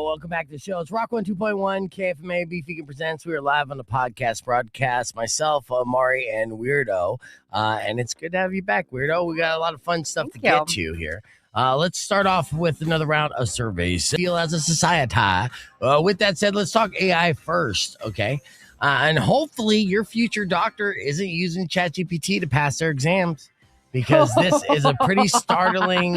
welcome back to the show. It's Rock 102.1 KFMA Beefy Presents. We are live on the podcast broadcast. Myself, Mari, and Weirdo. And it's good to have you back, Weirdo. We got a lot of fun stuff to get to here. Let's start off with another round of surveys. Feel as a society. With that said, let's talk AI first, okay? And hopefully your future doctor isn't using ChatGPT to pass their exams, because this is a pretty startling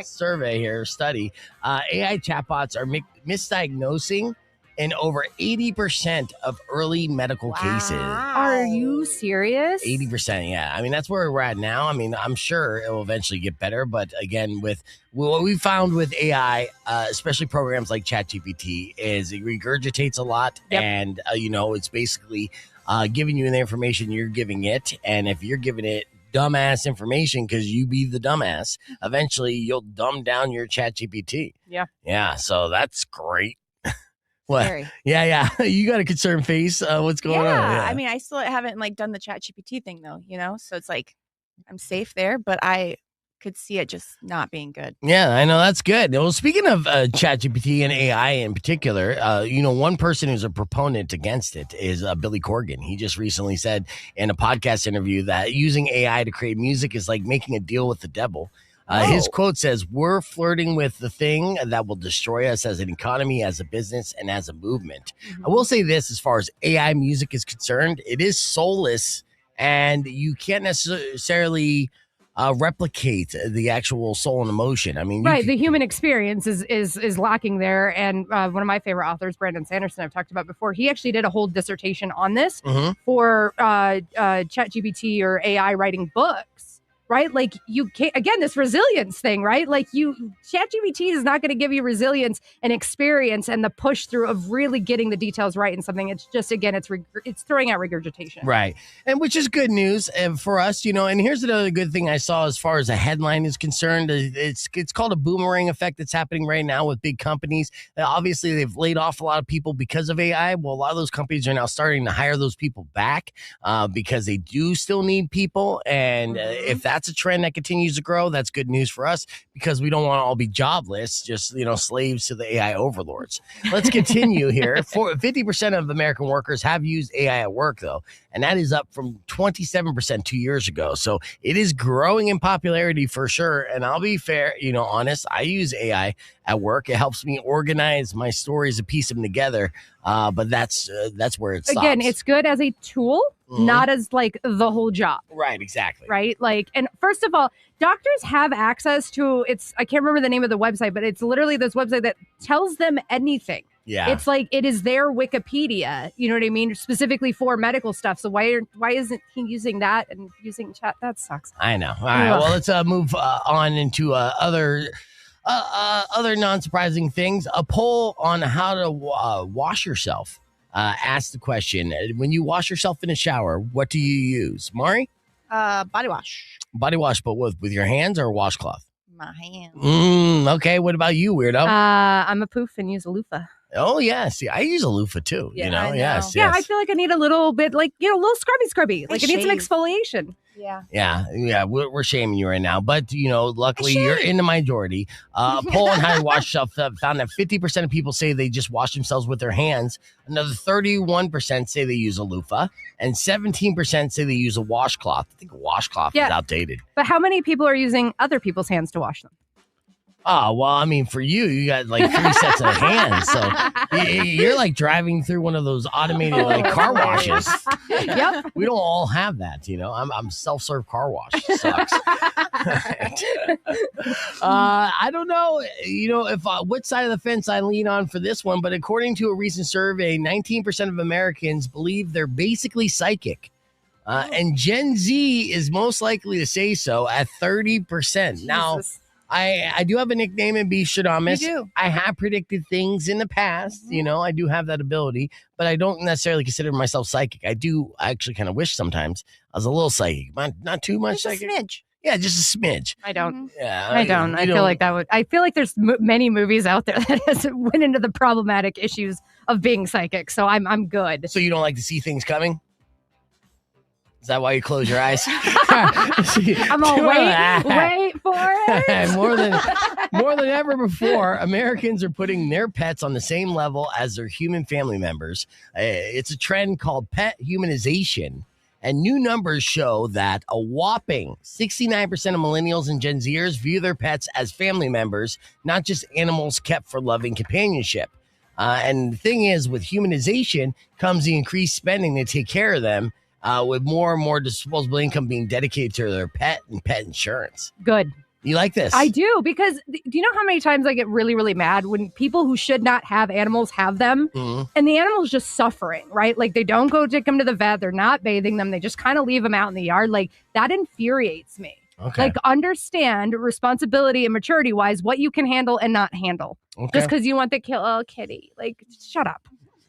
survey here, study. AI chatbots are misdiagnosing in over 80% of early medical cases. Are you serious? 80%, yeah. I mean, that's where we're at now. I mean, I'm sure it will eventually get better. But again, with what we found with AI, especially programs like ChatGPT, is it regurgitates a lot. Yep. And, it's basically giving you the information you're giving it. And if you're giving it dumbass information because you be the dumbass, eventually you'll dumb down your ChatGPT. Yeah. Yeah, so that's great. What? Scary. Yeah. You got a concerned face. What's going on? Yeah. I mean, I still haven't done the ChatGPT thing though, so it's like I'm safe there, but I could see it just not being good. Yeah, I know. That's good. Well, speaking of ChatGPT and AI in particular, one person who's a proponent against it is Billy Corgan. He just recently said in a podcast interview that using AI to create music is like making a deal with the devil. His quote says, "We're flirting with the thing that will destroy us as an economy, as a business, and as a movement." Mm-hmm. I will say this, as far as AI music is concerned, it is soulless, and you can't necessarily replicate the actual soul and emotion. I mean, the human experience is lacking there. And one of my favorite authors, Brandon Sanderson, I've talked about before, he actually did a whole dissertation on this for ChatGPT or AI writing books. Right? Like you can't, again, this resilience thing, right? Like ChatGPT is not going to give you resilience and experience and the push through of really getting the details right in something. It's just, again, it's throwing out regurgitation. Right. And which is good news for us, and here's another good thing I saw as far as a headline is concerned. It's called a boomerang effect that's happening right now with big companies. Obviously, they've laid off a lot of people because of AI. Well, a lot of those companies are now starting to hire those people back because they do still need people. And if that's a trend that continues to grow, that's good news for us, because we don't want to all be jobless, just slaves to the AI overlords. Let's continue here. 50% of American workers have used AI at work, though, and that is up from 27% 2 years ago. So it is growing in popularity for sure. And I'll be fair, honest, I use AI at work. It helps me organize my stories and piece them together. But that's where it stops. Again, it's good as a tool, not as the whole job. Right, exactly. Right? And first of all, doctors have access to I can't remember the name of the website, but it's literally this website that tells them anything. Yeah. It's it is their Wikipedia, you know what I mean? Specifically for medical stuff. So why isn't he using that and using chat? That sucks. I know. All right. Well, let's move on into other non-surprising things. A poll on how to wash yourself asked the question: when you wash yourself in a shower, what do you use? Mari? Body wash. Body wash, but with your hands or a washcloth? My hands. Okay. What about you, Weirdo? I'm a poof and use a loofah. Oh, yeah. See, I use a loofah too, I know. Yes. Yeah, I feel like I need a little bit, a little scrubby. Like I need some exfoliation. Yeah. We're shaming you right now, but luckily you're in the majority. A poll on how to wash yourself found that 50% of people say they just wash themselves with their hands. Another 31% say they use a loofah, and 17% say they use a washcloth. I think a washcloth is outdated. But how many people are using other people's hands to wash them? Oh, well, I mean, for you got 3 sets of hands. So you're driving through one of those automated car washes. Yep. We don't all have that, I'm self-serve car wash. It sucks. I don't know, if what side of the fence I lean on for this one, but according to a recent survey, 19% of Americans believe they're basically psychic. And Gen Z is most likely to say so at 30%. Jesus. Now, I do have a nickname in Beef Shadamis. You do. I have predicted things in the past. I do have that ability, but I don't necessarily consider myself psychic. I actually kind of wish sometimes I was a little psychic, not too much just psychic. A smidge. Yeah, just a smidge. I don't. Yeah, I don't. I feel like that would. I feel like there's many movies out there that has went into the problematic issues of being psychic. So I'm good. So you don't like to see things coming? Is that why you close your eyes? I'm all wait for it. more than ever before, Americans are putting their pets on the same level as their human family members. It's a trend called pet humanization. And new numbers show that a whopping 69% of millennials and Gen Zers view their pets as family members, not just animals kept for loving companionship. And the thing is, with humanization comes the increased spending to take care of them, with more and more disposable income being dedicated to their pet and pet insurance. Good. You like this? I do, because do you know how many times I get really, really mad when people who should not have animals have them, and the animal's just suffering, right? Like, they don't go take them to the vet, they're not bathing them, they just kind of leave them out in the yard. Like, that infuriates me. Okay. Like, understand responsibility and maturity wise what you can handle and not handle. Okay. Just because you want the kitty. Like, shut up.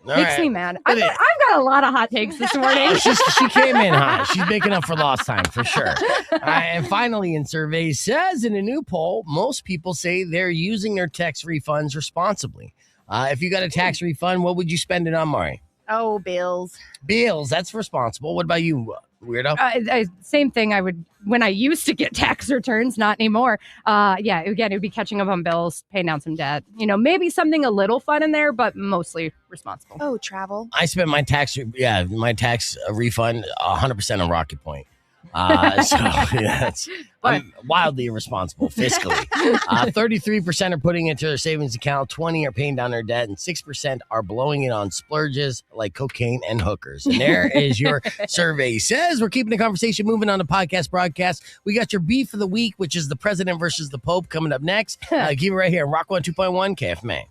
All Makes right. me mad. I've got a lot of hot takes this morning. She came in hot. She's making up for lost time for sure. And finally, in survey says in a new poll, most people say they're using their tax refunds responsibly. If you got a tax refund, what would you spend it on, Mari? Oh, bills. Bills. That's responsible. What about you, weirdo? Same thing. I would, when I used to get tax returns, not anymore. Yeah, again, it would be catching up on bills, paying down some debt. You know, maybe something a little fun in there, but mostly responsible. Oh, travel. I spent my tax refund 100% on Rocky Point. I'm wildly irresponsible fiscally. 33% are putting it into their savings account, 20% are paying down their debt, and 6% are blowing it on splurges like cocaine and hookers. And there is your survey. Says we're keeping the conversation moving on the podcast broadcast. We got your beef of the week, which is the president versus the Pope, coming up next. Keep it right here. Rock 102.1 KFMA.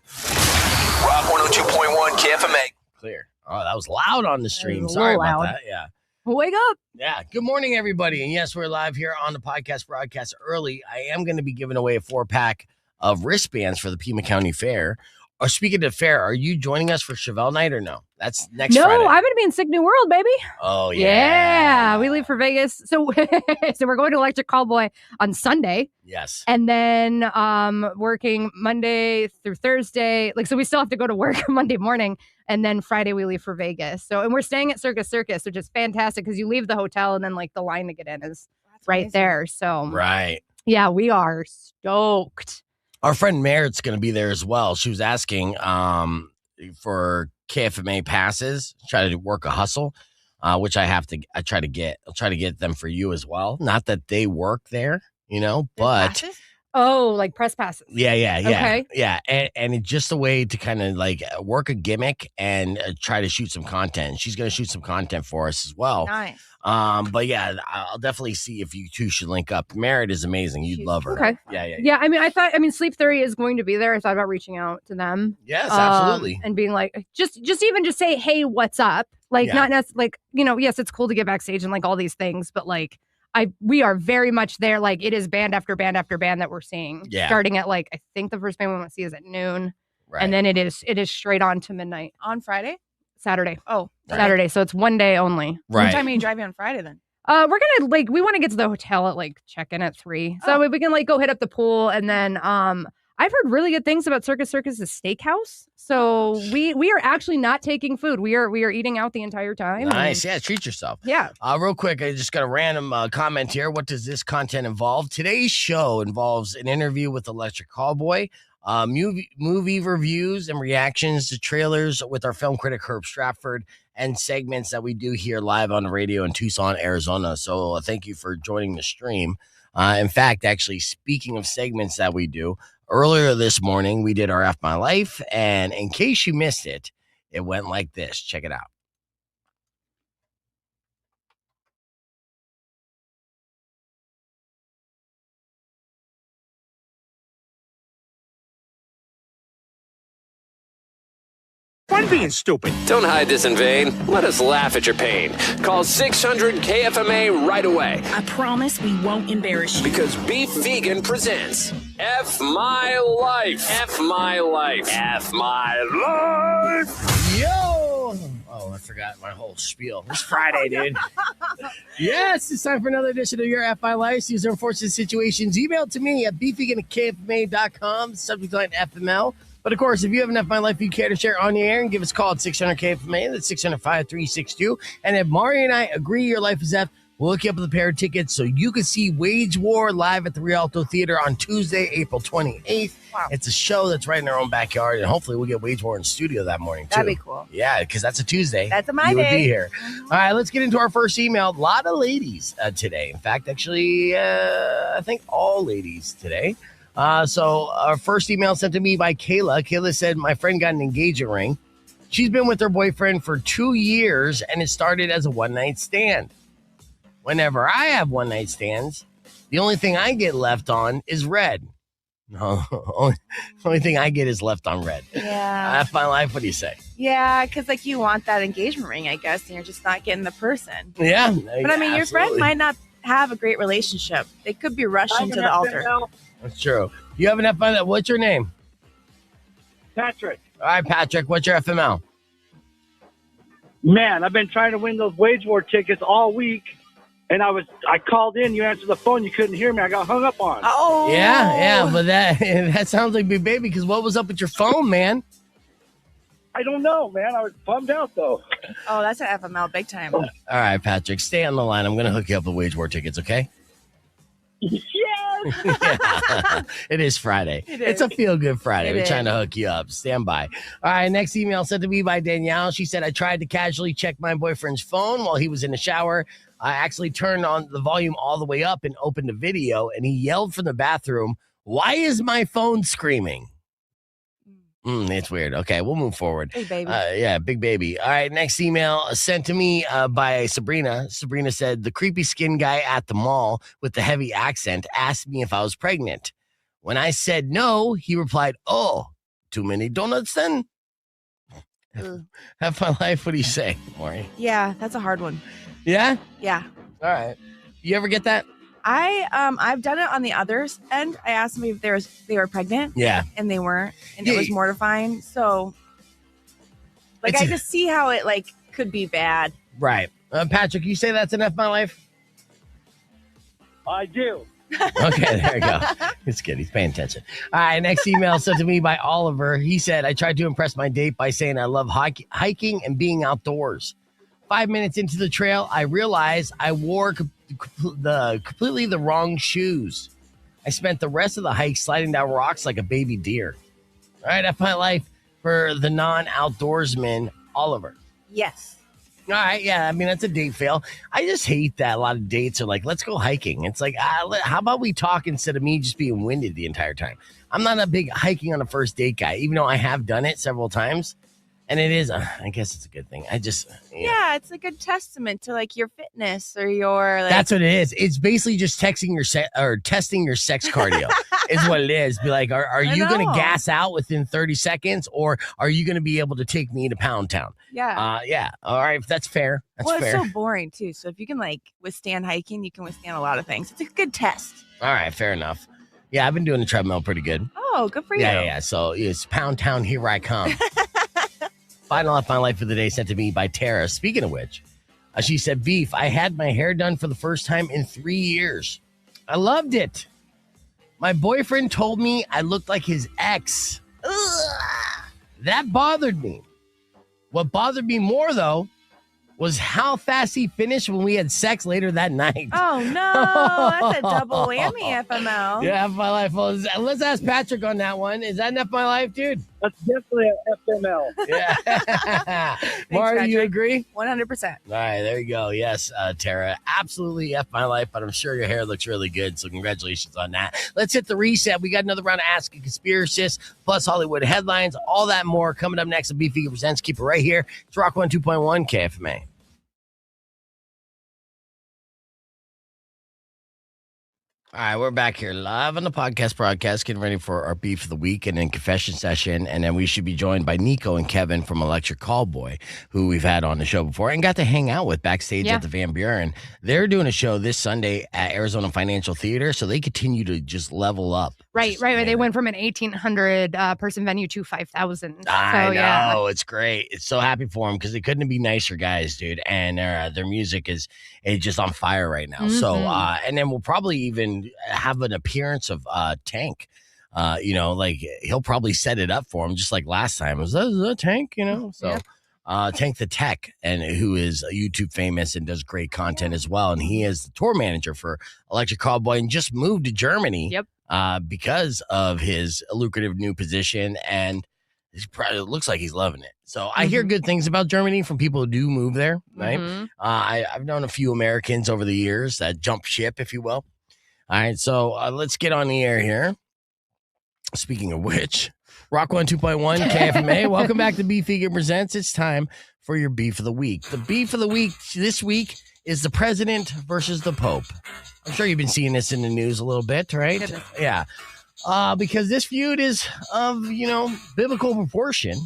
Rock 102.1 KFMA. Clear. Oh, that was loud on the stream. That was a Sorry little about loud. that. Yeah. Wake up. Yeah. Good morning, everybody. And yes, we're live here on the podcast broadcast early. I am going to be giving away a 4-pack of wristbands for the Pima County Fair. Or speaking of fair, are you joining us for Chevelle Night or no? That's next Friday. No, I'm going to be in Sick New World, baby. Oh, yeah. Yeah, we leave for Vegas. So we're going to Electric Callboy on Sunday. Yes. And then working Monday through Thursday. So we still have to go to work Monday morning. And then Friday we leave for Vegas. And we're staying at Circus, which is fantastic because you leave the hotel and then the line to get in is right there. So right. Yeah, we are stoked. Our friend Merritt's going to be there as well. She was asking for KFMA passes, try to work a hustle, which I'll try to get them for you as well. Not that they work there, but oh, like press passes. Yeah. Okay. Yeah. And it's just a way to kind of work a gimmick and try to shoot some content. She's going to shoot some content for us as well. Nice. But yeah, I'll definitely see if you two should link up. Merritt is amazing. You'd love her. Okay. Yeah. Yeah. I mean, Sleep Theory is going to be there. I thought about reaching out to them. Yes, absolutely. And being like, just say, hey, what's up? Not necessarily yes, it's cool to get backstage and all these things, but we are very much there. It is band after band after band that we're seeing. Yeah. Starting at I think the first band we want to see is at noon. Right. And then it is straight on to midnight. On Friday? Saturday. Oh. Saturday. So it's one day only. Right. What time are you driving on Friday then? We're gonna we want to get to the hotel at check in at 3. So we can go hit up the pool and then I've heard really good things about Circus's steakhouse. So we are actually not taking food. We are eating out the entire time. Nice. Yeah, treat yourself. Yeah. Real quick, I just got a random comment here. What does this content involve? Today's show involves an interview with Electric Callboy, movie reviews and reactions to trailers with our film critic Herb Stratford, and segments that we do here live on the radio in Tucson, Arizona. So thank you for joining the stream. In fact, actually, speaking of segments that we do, earlier this morning, we did our F My Life. And in case you missed it, it went like this. Check it out. Fun being stupid. Don't hide this in vain. Let us laugh at your pain. Call 600 KFMA right away. I promise we won't embarrass you. Because Beef Vegan presents F My Life. F My Life. F My Life. Yo! Oh, I forgot my whole spiel. It's Friday, dude. Yes, it's time for another edition of Your F My Life. These are unfortunate situations. Email to me at beefvegan@kfma.com. Subject line FML. But of course, if you have enough of my life you care to share on the air, and give us a call at 600-KFMA. That's 600-5362. And if Mari and I agree your life is F, we'll hook you up with a pair of tickets so you can see Wage War live at the Rialto Theater on Tuesday, April 28th. Wow. It's a show that's right in our own backyard, and hopefully we'll get Wage War in studio that morning, too. That'd be cool. Yeah, because that's a Tuesday. That's my You would day. be here. All right, let's get into our first email. A lot of ladies today. In fact, actually, I think all ladies today. So our first email sent to me by Kayla. Kayla said, my friend got an engagement ring. She's been with her boyfriend for 2 years, and it started as a one-night stand. Whenever I have one-night stands, the only thing I get left on is red. No, only thing I get is left on red. Yeah. That's my life. What do you say? Yeah, because like you want that engagement ring, I guess, and you're just not getting the person. Yeah. But I mean, your friend might not have a great relationship. They could be rushing to the altar. That's true. You have enough fun. What's your name? Patrick. All right, Patrick. What's your FML? Man, I've been trying to win those Wage War tickets all week. And I called in, you answered the phone, you couldn't hear me. I got hung up on. Oh. Yeah, but that sounds like Big Baby, because what was up with your phone, man? I don't know, man. I was bummed out, though. Oh, that's an FML big time. All right, Patrick, stay on the line. I'm going to hook you up with Wage War tickets, okay? Yes! Yeah. It is Friday. It's a feel-good Friday. We're trying to hook you up. Stand by. All right, next email sent to me by Danielle. She said, I tried to casually check my boyfriend's phone while he was in the shower. I actually turned on the volume all the way up and opened the video, and he yelled from the bathroom, why is my phone screaming? It's weird. Okay, we'll move forward. Big baby. Yeah, big baby. All right, next email sent to me by Sabrina. Sabrina said, the creepy skin guy at the mall with the heavy accent asked me if I was pregnant. When I said no, he replied, oh, too many donuts then? Have fun life. What do you say, Maury? Yeah, that's a hard one. Yeah? Yeah. All right. You ever get that? I've done it on the other end. I asked them if they were pregnant. Yeah. And they weren't. And Yeah. it was mortifying. So like I just see how it like could be bad. Right. Patrick, you say that's enough, my life? I do. Okay, there you go. It's good. He's paying attention. All right, next email sent to me by Oliver. He said, I tried to impress my date by saying I love hiking and being outdoors. 5 minutes into the trail, I realized I wore completely the wrong shoes. I spent the rest of the hike sliding down rocks like a baby deer. All right, that's my life for the non-outdoorsman, Oliver. Yes. All right, yeah, I mean, that's a date fail. I just hate that a lot of dates are like, let's go hiking. It's like, how about we talk instead of me just being winded the entire time? I'm not a big hiking on a first date guy, even though I have done it several times. And it is, I guess it's a good thing. Yeah, it's a good testament to like your fitness or your like. That's what it is. It's basically just testing your sex cardio is what it is. Be like, are you going to gas out within 30 seconds or are you going to be able to take me to Pound Town? Yeah. Yeah. All right. That's fair. That's fair. It's so boring too. So if you can like withstand hiking, you can withstand a lot of things. It's a good test. All right. Fair enough. Yeah. I've been doing the treadmill pretty good. Oh, good for you. Yeah. So it's Pound Town. Here I come. Final off my life for the day sent to me by Tara. Speaking of which, she said, Beef, I had my hair done for the first time in 3 years. I loved it. My boyfriend told me I looked like his ex. Ugh. That bothered me. What bothered me more, though, was how fast he finished when we had sex later that night. Oh, no. That's a double whammy, FML. Yeah, F my life. Well, let's ask Patrick on that one. Is that enough my life, dude? That's definitely an FML. Yeah. Mari, you agree? 100%. All right, there you go. Yes, Tara, absolutely F my life, but I'm sure your hair looks really good, so congratulations on that. Let's hit the reset. We got another round of Ask a Conspiracist, plus Hollywood headlines, all that more coming up next on Beefy Presents. Keep it right here. It's Rock 102.1 KFMA. All right, we're back here live on the podcast broadcast, getting ready for our beef of the week and then confession session. And then we should be joined by Nico and Kevin from Electric Callboy, who we've had on the show before and got to hang out with backstage at the Van Buren. They're doing a show this Sunday at Arizona Financial Theater, so they continue to just level up. Right. They went from an 1,800 person venue to 5,000. I know. It's great. It's so happy for them because they couldn't be nicer guys, dude. And their music is just on fire right now. Mm-hmm. So, and then we'll probably even have an appearance of Tank. like he'll probably set it up for him just like last time. Is that a Tank? So Tank the Tech, and who is YouTube famous and does great content as well. And he is the tour manager for Electric Callboy and just moved to Germany because of his lucrative new position. And it looks like he's loving it. So I hear good things about Germany from people who do move there, right? I've known a few Americans over the years that jump ship, if you will. All right, so let's get on the air here. Speaking of which, Rock 102.1 KFMA, welcome back to Beef Vegan Presents. It's time for your Beef of the Week. The Beef of the Week this week is the president versus the Pope. I'm sure you've been seeing this in the news a little bit, right? Yeah. Because this feud is of, biblical proportion.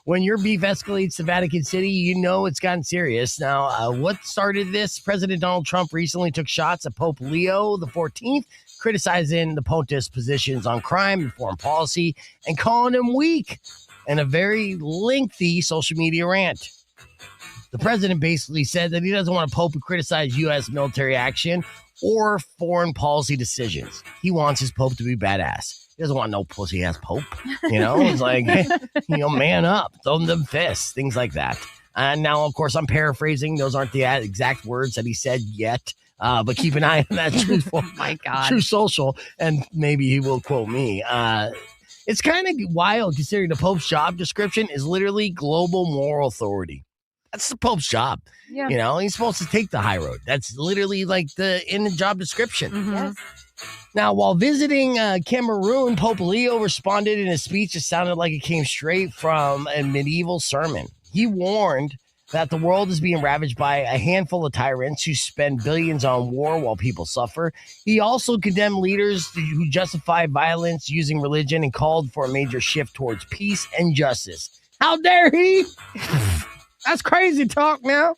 When your beef escalates to Vatican City, it's gotten serious. Now, what started this? President Donald Trump recently took shots at Pope Leo XIV, criticizing the Pontiff's positions on crime and foreign policy and calling him weak in a very lengthy social media rant. The president basically said that he doesn't want a Pope who criticizes U.S. military action or foreign policy decisions. He wants his Pope to be badass. He doesn't want no pussy-ass Pope. It's like, man up, throw them fists, things like that. And now, of course, I'm paraphrasing. Those aren't the exact words that he said yet. But keep an eye on that True Social, and maybe he will quote me. It's kind of wild considering the Pope's job description is literally global moral authority. That's the Pope's job. Yeah. He's supposed to take the high road. That's literally like in the job description. Yes. Now, while visiting Cameroon, Pope Leo responded in a speech that sounded like it came straight from a medieval sermon. He warned that the world is being ravaged by a handful of tyrants who spend billions on war while people suffer. He also condemned leaders who justify violence using religion and called for a major shift towards peace and justice. How dare he? That's crazy talk now.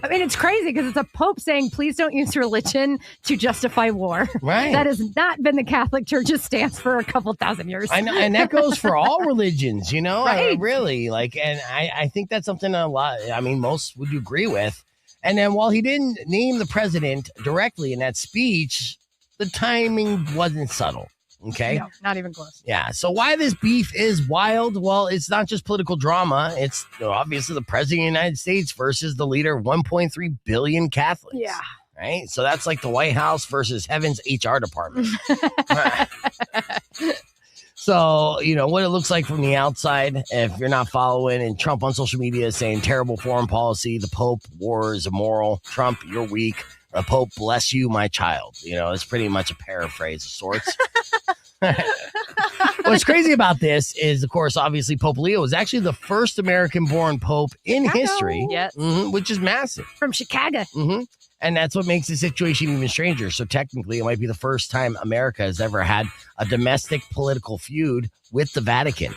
I mean, it's crazy because it's a Pope saying, please don't use religion to justify war. Right. That has not been the Catholic Church's stance for a couple thousand years. I know, and that goes for all religions, Right. Really. And I think that's something most would agree with. And then while he didn't name the president directly in that speech, the timing wasn't subtle. Okay. No, not even close. Yeah. So why this beef is wild? Well, it's not just political drama. It's obviously the president of the United States versus the leader of 1.3 billion Catholics. Yeah. Right. So that's like the White House versus Heaven's HR department. So, what it looks like from the outside, if you're not following, and Trump on social media is saying terrible foreign policy, the Pope, war is immoral, Trump, you're weak. The Pope, bless you, my child. It's pretty much a paraphrase of sorts. What's crazy about this is, of course, obviously Pope Leo is actually the first American-born Pope in history, which is massive. From Chicago. And that's what makes the situation even stranger. So technically, it might be the first time America has ever had a domestic political feud with the Vatican.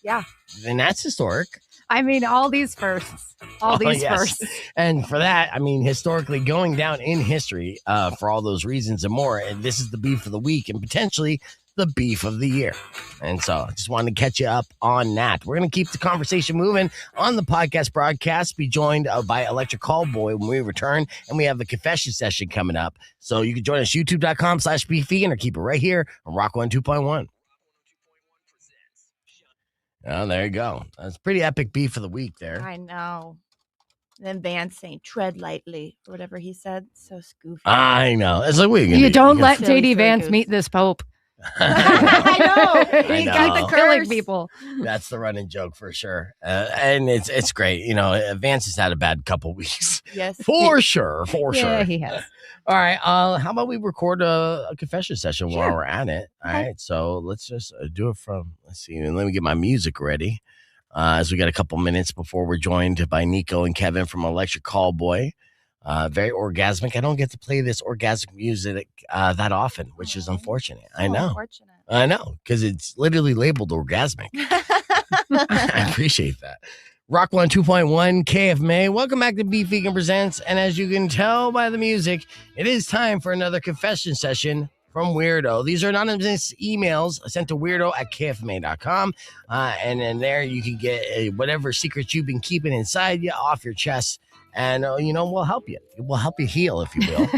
Yeah. And that's historic. I mean, all these firsts. Firsts. And for that, historically going down in history for all those reasons and more. And this is the beef of the week and potentially the beef of the year. And so I just wanted to catch you up on that. We're going to keep the conversation moving on the podcast broadcast. Be joined by Electric Callboy when we return. And we have the confession session coming up. So you can join us, youtube.com/beefvegan, or keep it right here on Rock 102.1. Oh, there you go. That's pretty epic beef of the week there. I know. Then Vance saying tread lightly or whatever he said. So goofy. I know. It's like you don't let Silly, JD Vance goose. meet this Pope. I know. He got the Killing curse. people. That's the running joke for sure. And it's great. Vance has had a bad couple weeks. Yes. For sure. Yeah, he has. All right. How about we record a confession session while we're at it? All right. So let's just do it from, let's see. Let me get my music ready. As we got a couple minutes before we're joined by Nico and Kevin from Electric Callboy. Very orgasmic. I don't get to play this orgasmic music that often, which is unfortunate. So I know. Unfortunate. I know, because it's literally labeled orgasmic. I appreciate that. Rock 102.1 KFMA. Welcome back to Beef Vegan Presents. And as you can tell by the music, it is time for another confession session from Weirdo. These are anonymous emails sent to weirdo@kfma.com. And then there you can get whatever secrets you've been keeping inside you off your chest. And, we'll help you. We'll help you heal, if you will.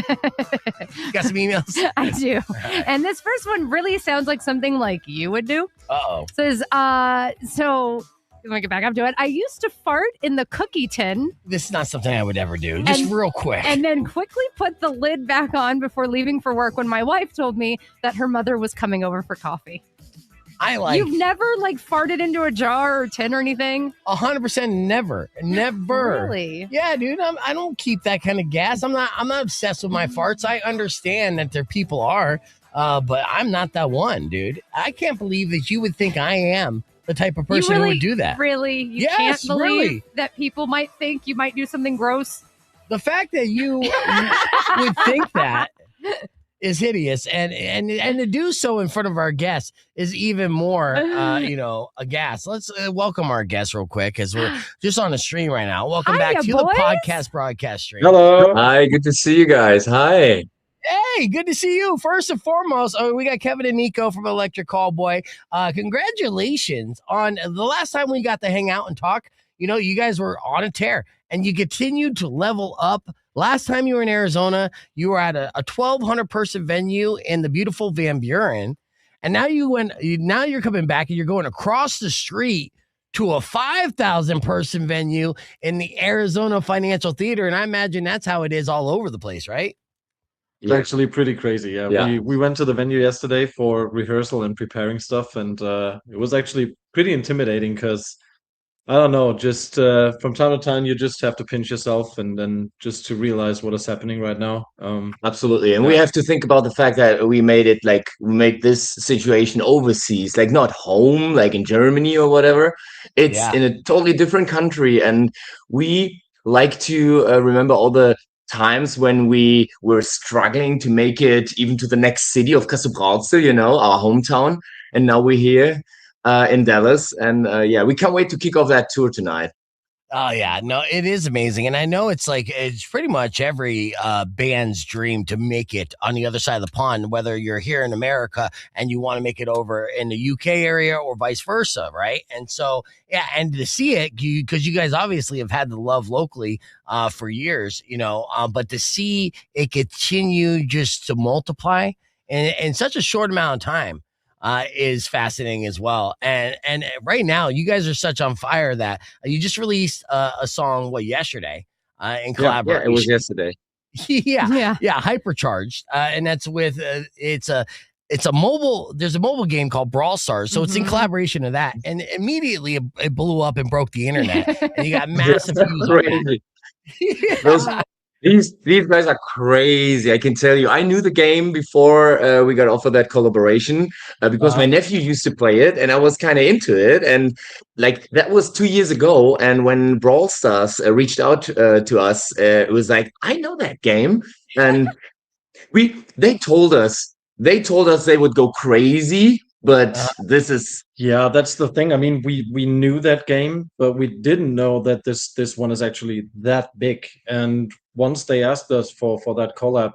You got some emails? I do. Right. And this first one really sounds like something like you would do. Uh-oh. It says, let me get back up to it. I used to fart in the cookie tin. This is not something I would ever do. Just real quick. And then quickly put the lid back on before leaving for work when my wife told me that her mother was coming over for coffee. You've never farted into a jar or tin or anything? 100% never. Really? Yeah, dude. I don't keep that kind of gas. I'm not obsessed with my farts. I understand that there people are, but I'm not that one, dude. I can't believe that you would think I am the type of person who would do that. Really? You can't believe that people might think you might do something gross? The fact that you would think that is hideous, and to do so in front of our guests is even more, aghast. Let's welcome our guests real quick because we're just on the stream right now. Welcome back to the podcast broadcast stream. Hello. Hi, good to see you guys. Hi. Hey, good to see you. First and foremost, we got Kevin and Nico from Electric Callboy. Congratulations on the last time we got to hang out and talk. You guys were on a tear, and you continued to level up. Last time you were in Arizona, you were at a 1,200-person venue in the beautiful Van Buren, and now you're coming back and you're going across the street to a 5,000-person venue in the Arizona Financial Theater, and I imagine that's how it is all over the place, right? It's actually pretty crazy. Yeah. We went to the venue yesterday for rehearsal and preparing stuff, and it was actually pretty intimidating because I don't know, just from time to time you just have to pinch yourself and then just to realize what is happening right now. Absolutely. And we have to think about the fact that we made this situation overseas, not home, like in Germany or whatever. It's in a totally different country, and we like to remember all the times when we were struggling to make it even to the next city of Casabralce, our hometown, and now we're here in Dallas, and we can't wait to kick off that tour tonight. Oh yeah, no, it is amazing, and I know it's pretty much every band's dream to make it on the other side of the pond, whether you're here in America and you want to make it over in the UK area or vice versa, right? And so and to see it, because you guys obviously have had the love locally for years, but to see it continue just to multiply in such a short amount of time. Is fascinating as well. And right now, you guys are such on fire that you just released a song, yesterday in collaboration. Yeah, it was yesterday. yeah, Hypercharged. And that's with, there's a mobile game called Brawl Stars. So it's in collaboration of that. And immediately it blew up and broke the internet. And you got massive views. These guys are crazy. I can tell you. I knew the game before we got offered that collaboration because my nephew used to play it, and I was kind of into it. And that was 2 years ago. And when Brawl Stars reached out to us, it was like, I know that game, and they told us they would go crazy. But this is that's the thing. I mean, we knew that game, but we didn't know that this one is actually that big. And once they asked us for that collab,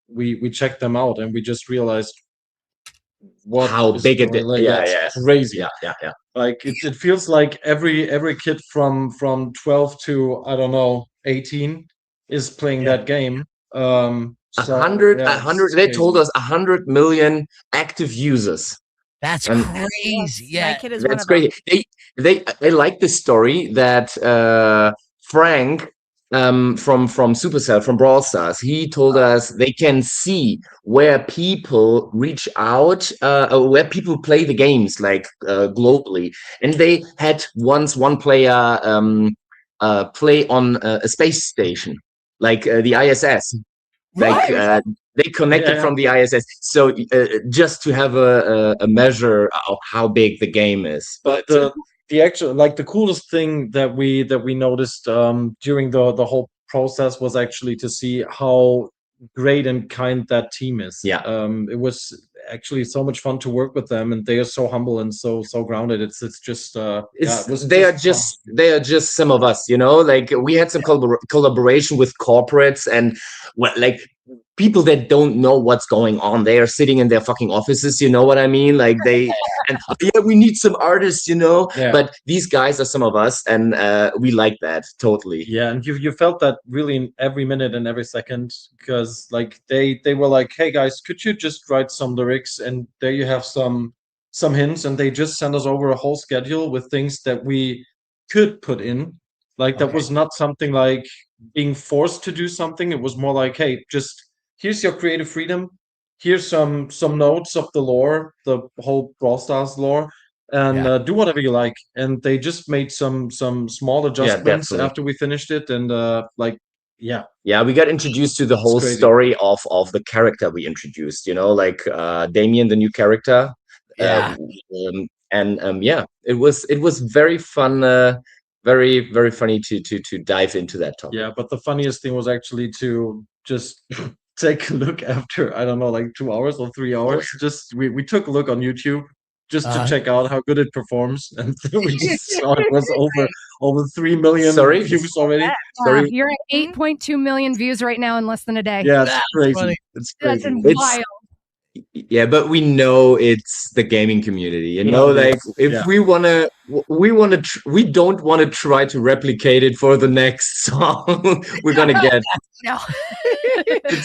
we checked them out and we just realized how big it is. Crazy. Yeah. It feels like every kid from 12 to 18 is playing that game. 100. They told us 100 million active users. That's crazy. Yeah, my kid is that's crazy. They like the story that Frank from Supercell, from Brawl Stars, he told us they can see where people reach out, where people play the games globally, and they had once one player play on a space station, the ISS. They connected from the ISS, so just to have a measure of how big the game is. But the actual the coolest thing that we noticed during the whole process was actually to see how great and kind that team is. It was actually so much fun to work with them, and they are so humble and so grounded. It's just they are just some of us, we had some collaboration with corporates, and people that don't know what's going on. They are sitting in their fucking offices, you know what I mean? Like and yeah, we need some artists, you know. Yeah. But these guys are some of us, and we like that totally. Yeah, and you felt that really in every minute and every second, because like they were like, hey guys, could you just write some lyrics, and there you have some hints, and they just sent us over a whole schedule with things that we could put in. Like that was not something like being forced to do something. It was more like, hey, just here's your creative freedom. Here's some notes of the lore, the whole Brawl Stars lore, and do whatever you like. And they just made some small adjustments after we finished it, and yeah, we got introduced to the whole story of the character we introduced, you know, like Damien, the new character. Yeah, it was very fun. Very, very funny to dive into that topic. Yeah, but the funniest thing was actually to just take a look after, I don't know, like 2 hours or 3 hours. Just we took a look on YouTube just to check out how good it performs, and we just saw it was over 3 million views already. Sorry, you're at 8.2 million views right now in less than a day. Yeah, it's crazy. Funny. It's crazy. That's wild. Yeah, but we know it's the gaming community, you know, like if we don't want to try to replicate it for the next song we're gonna get. No.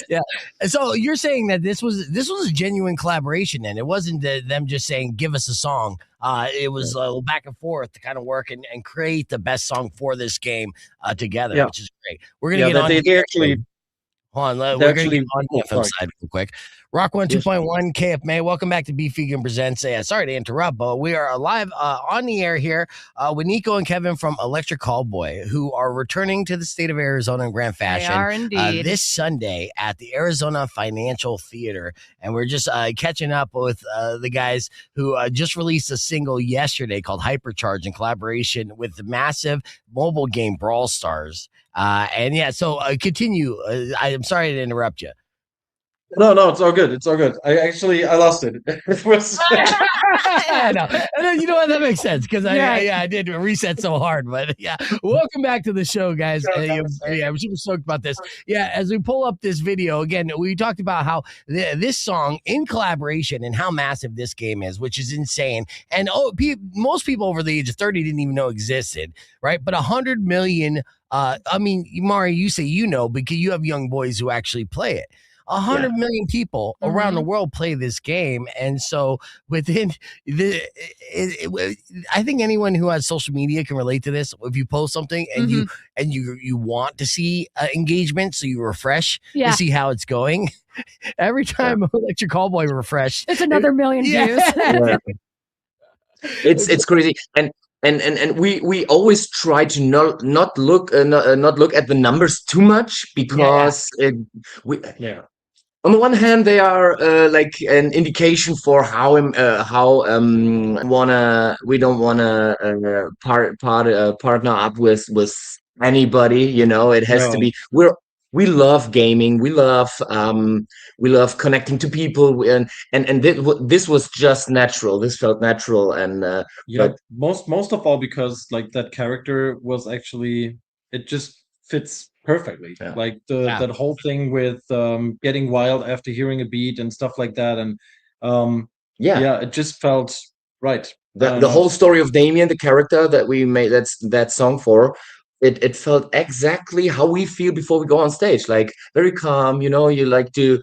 Yeah. So you're saying that this was a genuine collaboration, then it wasn't them just saying give us a song. It was back and forth to kind of work and create the best song for this game together, which is great. We're gonna get on. They actually. Hold on, we're going to get on the FM side real quick. Rock 1 2.1 KFMA, welcome back to Beef Vegan Presents. Sorry to interrupt, but we are live on the air here with Nico and Kevin from Electric Callboy, who are returning to the state of Arizona in grand fashion. They are indeed. This Sunday at the Arizona Financial Theater. And we're just catching up with the guys who just released a single yesterday called Hypercharge in collaboration with the massive mobile game Brawl Stars. So continue. I'm sorry to interrupt you. No, it's all good. It's all good. I lost it. It was. No, you know what? That makes sense because I did reset so hard. But yeah, welcome back to the show, guys. I'm super stoked about this. Yeah, as we pull up this video again, we talked about how this song in collaboration and how massive this game is, which is insane. And most people over the age of 30 didn't even know existed, right? But 100 million. I mean, Mari, you say you know because you have young boys who actually play it. 100 million people around the world play this game, and so within I think anyone who has social media can relate to this. If you post something and you want to see engagement, so you refresh to see how it's going. Every time Electric Callboy refresh, it's another million views. It's crazy, and we always try to not look at the numbers too much because on the one hand, they are like an indication for how we don't wanna partner up with anybody. You know, it has to be we love gaming. We love connecting to people, and this was just natural. This felt natural, and but most of all because like that character was actually it just fits perfectly. Like that whole thing with getting wild after hearing a beat and stuff like that, and it just felt right. The whole story of Damien, the character that we made that song for. It felt exactly how we feel before we go on stage, like very calm, you know, you like to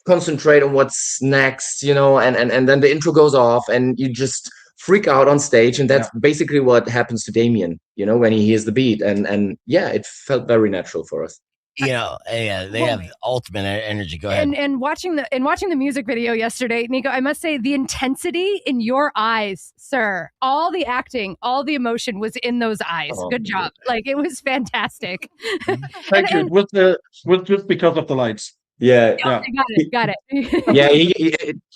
concentrate on what's next, you know, and then the intro goes off and you just freak out on stage, and that's basically what happens to Damien, you know, when he hears the beat, and it felt very natural for us. You know, they have ultimate energy. Go ahead. And watching the music video yesterday, Nico, I must say the intensity in your eyes, sir. All the acting, all the emotion was in those eyes. Good job. Like it was fantastic. Thank you. With just because of the lights. Yeah. Got it. Yeah,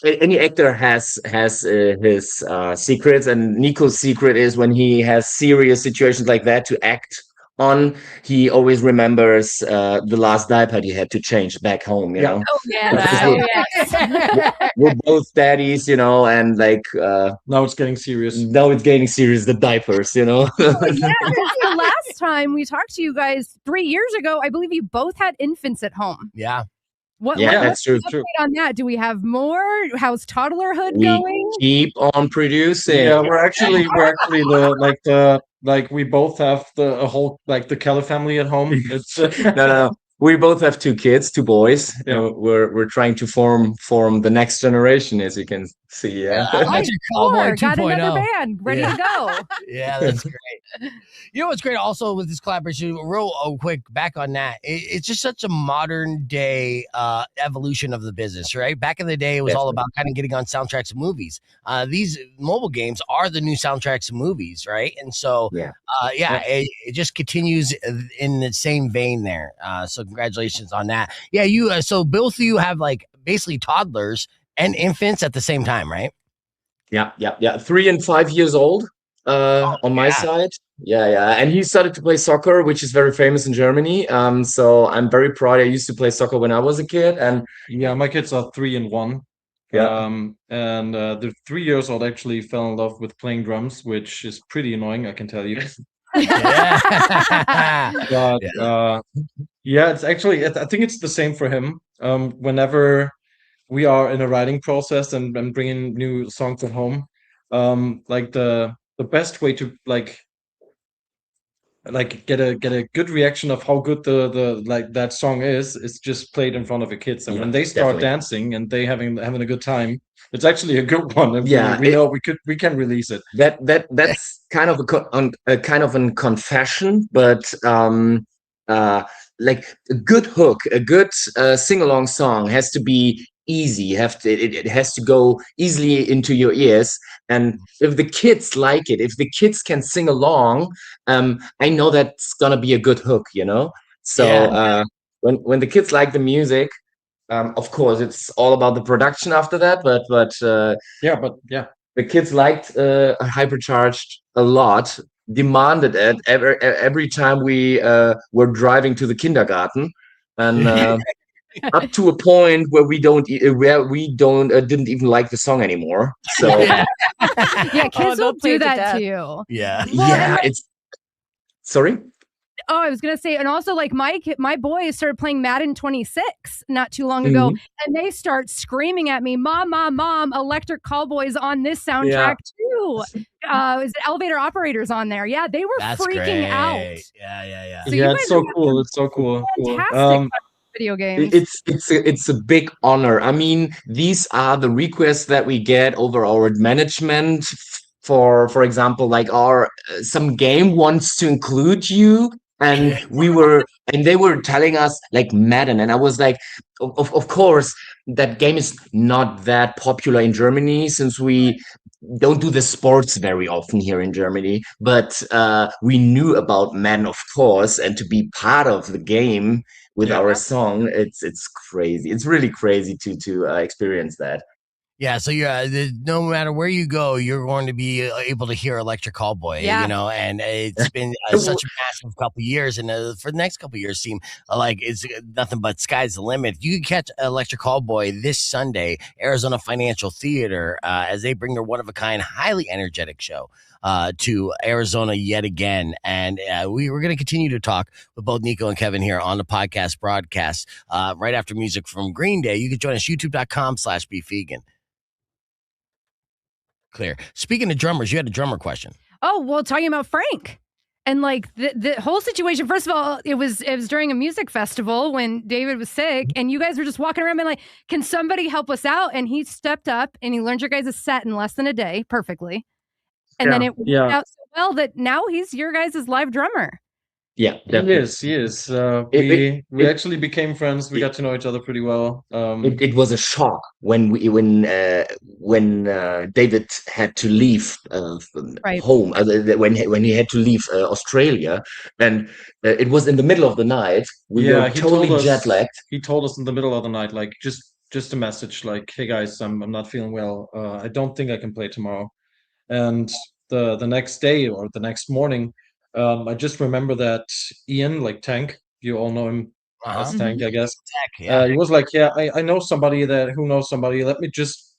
any actor has his secrets, and Nico's secret is when he has serious situations like that to act on, he always remembers the last diaper he had to change back home, you know. Oh yeah. We're both daddies, you know, and like now it's getting serious. The diapers, you know. The last time we talked to you guys 3 years ago, I believe you both had infants at home. Yeah. That's true. What's the update on that? Do we have more? How's Toddlerhood We going? keep on producing. Yeah, we're actually we both have a whole the Keller family at home. It's No. We both have 2 kids, 2 boys. Yeah. We're trying to form the next generation, as you can see. Yeah. Electric Callboy Got 2.0. another band ready to go. Yeah, that's great. You know what's great also with this collaboration, real quick back on that, it's just such a modern day evolution of the business, right? Back in the day, it was all about kind of getting on soundtracks of movies. These mobile games are the new soundtracks of movies, right? And so, it just continues in the same vein there. So congratulations on that. Yeah, you. So both of you have like basically toddlers and infants at the same time, right? Yeah. 3 and 5 years old on my side. Yeah. And he started to play soccer, which is very famous in Germany. So I'm very proud. I used to play soccer when I was a kid. And yeah, my kids are 3 and 1. Yeah. And the 3 years old actually fell in love with playing drums, which is pretty annoying, I can tell you. But it's actually, I think it's the same for him. Whenever we are in a writing process and bringing new songs at home, the best way to get a good reaction of how good the that song is just played in front of the kids, and when they start dancing and they having a good time, it's actually a good one. And we know we can release it. That's kind of a kind of a confession, but like a good hook, a good sing-along song has to be easy. It has to go easily into your ears. And if the kids like it, if the kids can sing along, I know that's gonna be a good hook, you know. So when the kids like the music, of course, it's all about the production after that. But the kids liked Hypercharged a lot. Demanded it every time we were driving to the kindergarten, and up to a point where we didn't even like the song anymore. So kids will do that to you. It's sorry. Oh, I was gonna say, and also like my boys started playing Madden 26 not too long ago, and they start screaming at me, "Mom, Electric Callboy's on this soundtrack too." Is it Elevator Operators on there? Yeah, they were freaking out. Yeah. So it's so cool. It's so cool. Fantastic video games. It's a big honor. I mean, these are the requests that we get over our management. For example, like some game wants to include you. And they were telling us like Madden, and I was like, of course, that game is not that popular in Germany since we don't do the sports very often here in Germany. But we knew about Madden, of course, and to be part of the game with our song, it's crazy. It's really crazy to experience that. Yeah, so no matter where you go, you're going to be able to hear Electric Callboy, you know, and it's been such a massive couple of years, and for the next couple of years seem like it's nothing but sky's the limit. You can catch Electric Callboy this Sunday, Arizona Financial Theater, as they bring their one-of-a-kind, highly energetic show to Arizona yet again. And we're going to continue to talk with both Nico and Kevin here on the podcast broadcast right after music from Green Day. You can join us, youtube.com/beefvegan. Clear. Speaking of drummers, you had a drummer question. Oh, well, talking about Frank and like the whole situation. First of all, it was during a music festival when David was sick, and you guys were just walking around being like, "Can somebody help us out?" And he stepped up and he learned your guys' set in less than a day perfectly. And then it worked out so well that now he's your guys' live drummer. Yeah, definitely. He is. We actually became friends. We got to know each other pretty well. It was a shock when David had to leave home. When he had to leave Australia, and it was in the middle of the night. We were totally jet lagged. He told us in the middle of the night, like just a message, like, "Hey guys, I'm not feeling well. I don't think I can play tomorrow." And the next day or the next morning, I just remember that Ian, like Tank, you all know him as Tank, I guess. He was like, "Yeah, I know somebody who knows somebody. Let me just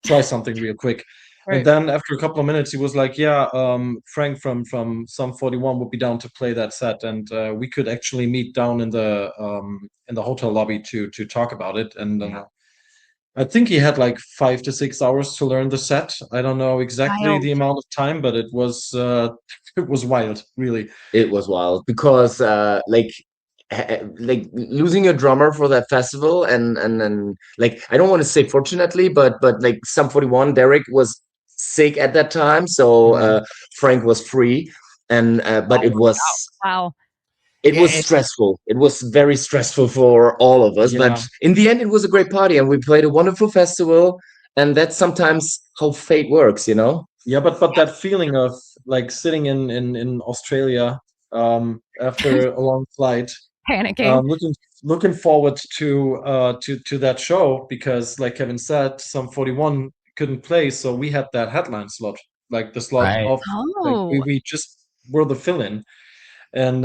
try something real quick." And then after a couple of minutes, he was like, "Yeah, Frank from Sum 41 would be down to play that set, and we could actually meet down in the hotel lobby to talk about it." And I think he had like 5 to 6 hours to learn the set. I don't know exactly the amount of time, but it was wild, really. It was wild because like losing a drummer for that festival and like I don't want to say fortunately, but like Sum 41, Derek was sick at that time, so Frank was free, and but it was It was stressful. It was very stressful for all of us, but in the end, it was a great party, and we played a wonderful festival. And that's sometimes how fate works, you know. Yeah, but that feeling of like sitting in Australia after a long flight, panicking, looking forward to that show, because like Kevin said, Sum 41 couldn't play, so we had that headline slot, like the slot of like, we just were the fill-in, and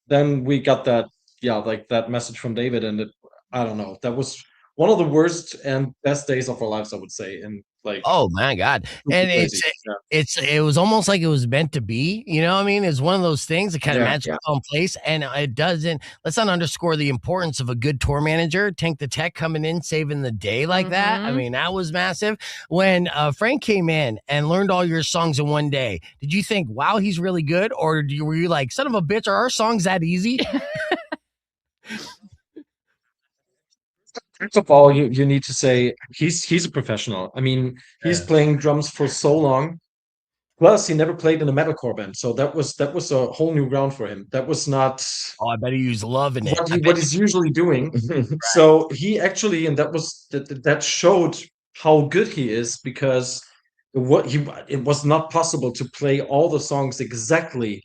then we got that like that message from David, and I don't know, that was one of the worst and best days of our lives, I would say. And like, oh my God. And it was almost like it was meant to be, you know what I mean? It's one of those things that kind of magically fell in place, and it doesn't, let's not underscore the importance of a good tour manager. Tank the Tech coming in, saving the day like that. I mean, that was massive. When Frank came in and learned all your songs in one day, did you think, wow, he's really good? Or were you like, son of a bitch, are our songs that easy? First of all, you need to say he's a professional. I mean, he's playing drums for so long. Plus, he never played in a metalcore band, so that was a whole new ground for him. That was not. Oh, I bet he was loving it. What he's usually doing. So he actually, and that showed how good he is, because it was not possible to play all the songs exactly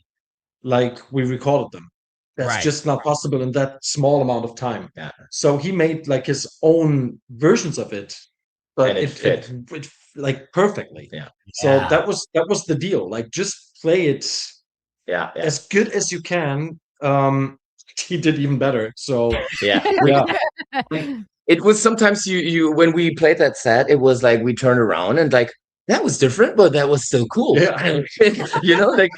like we recorded them. That's just not possible in that small amount of time. Yeah. So he made like his own versions of it, but it fit like perfectly. Yeah. So that was the deal. Like, just play it as good as you can. He did even better. So it was sometimes you when we played that set, it was like we turned around and like, that was different, but that was still cool. Yeah. You know, like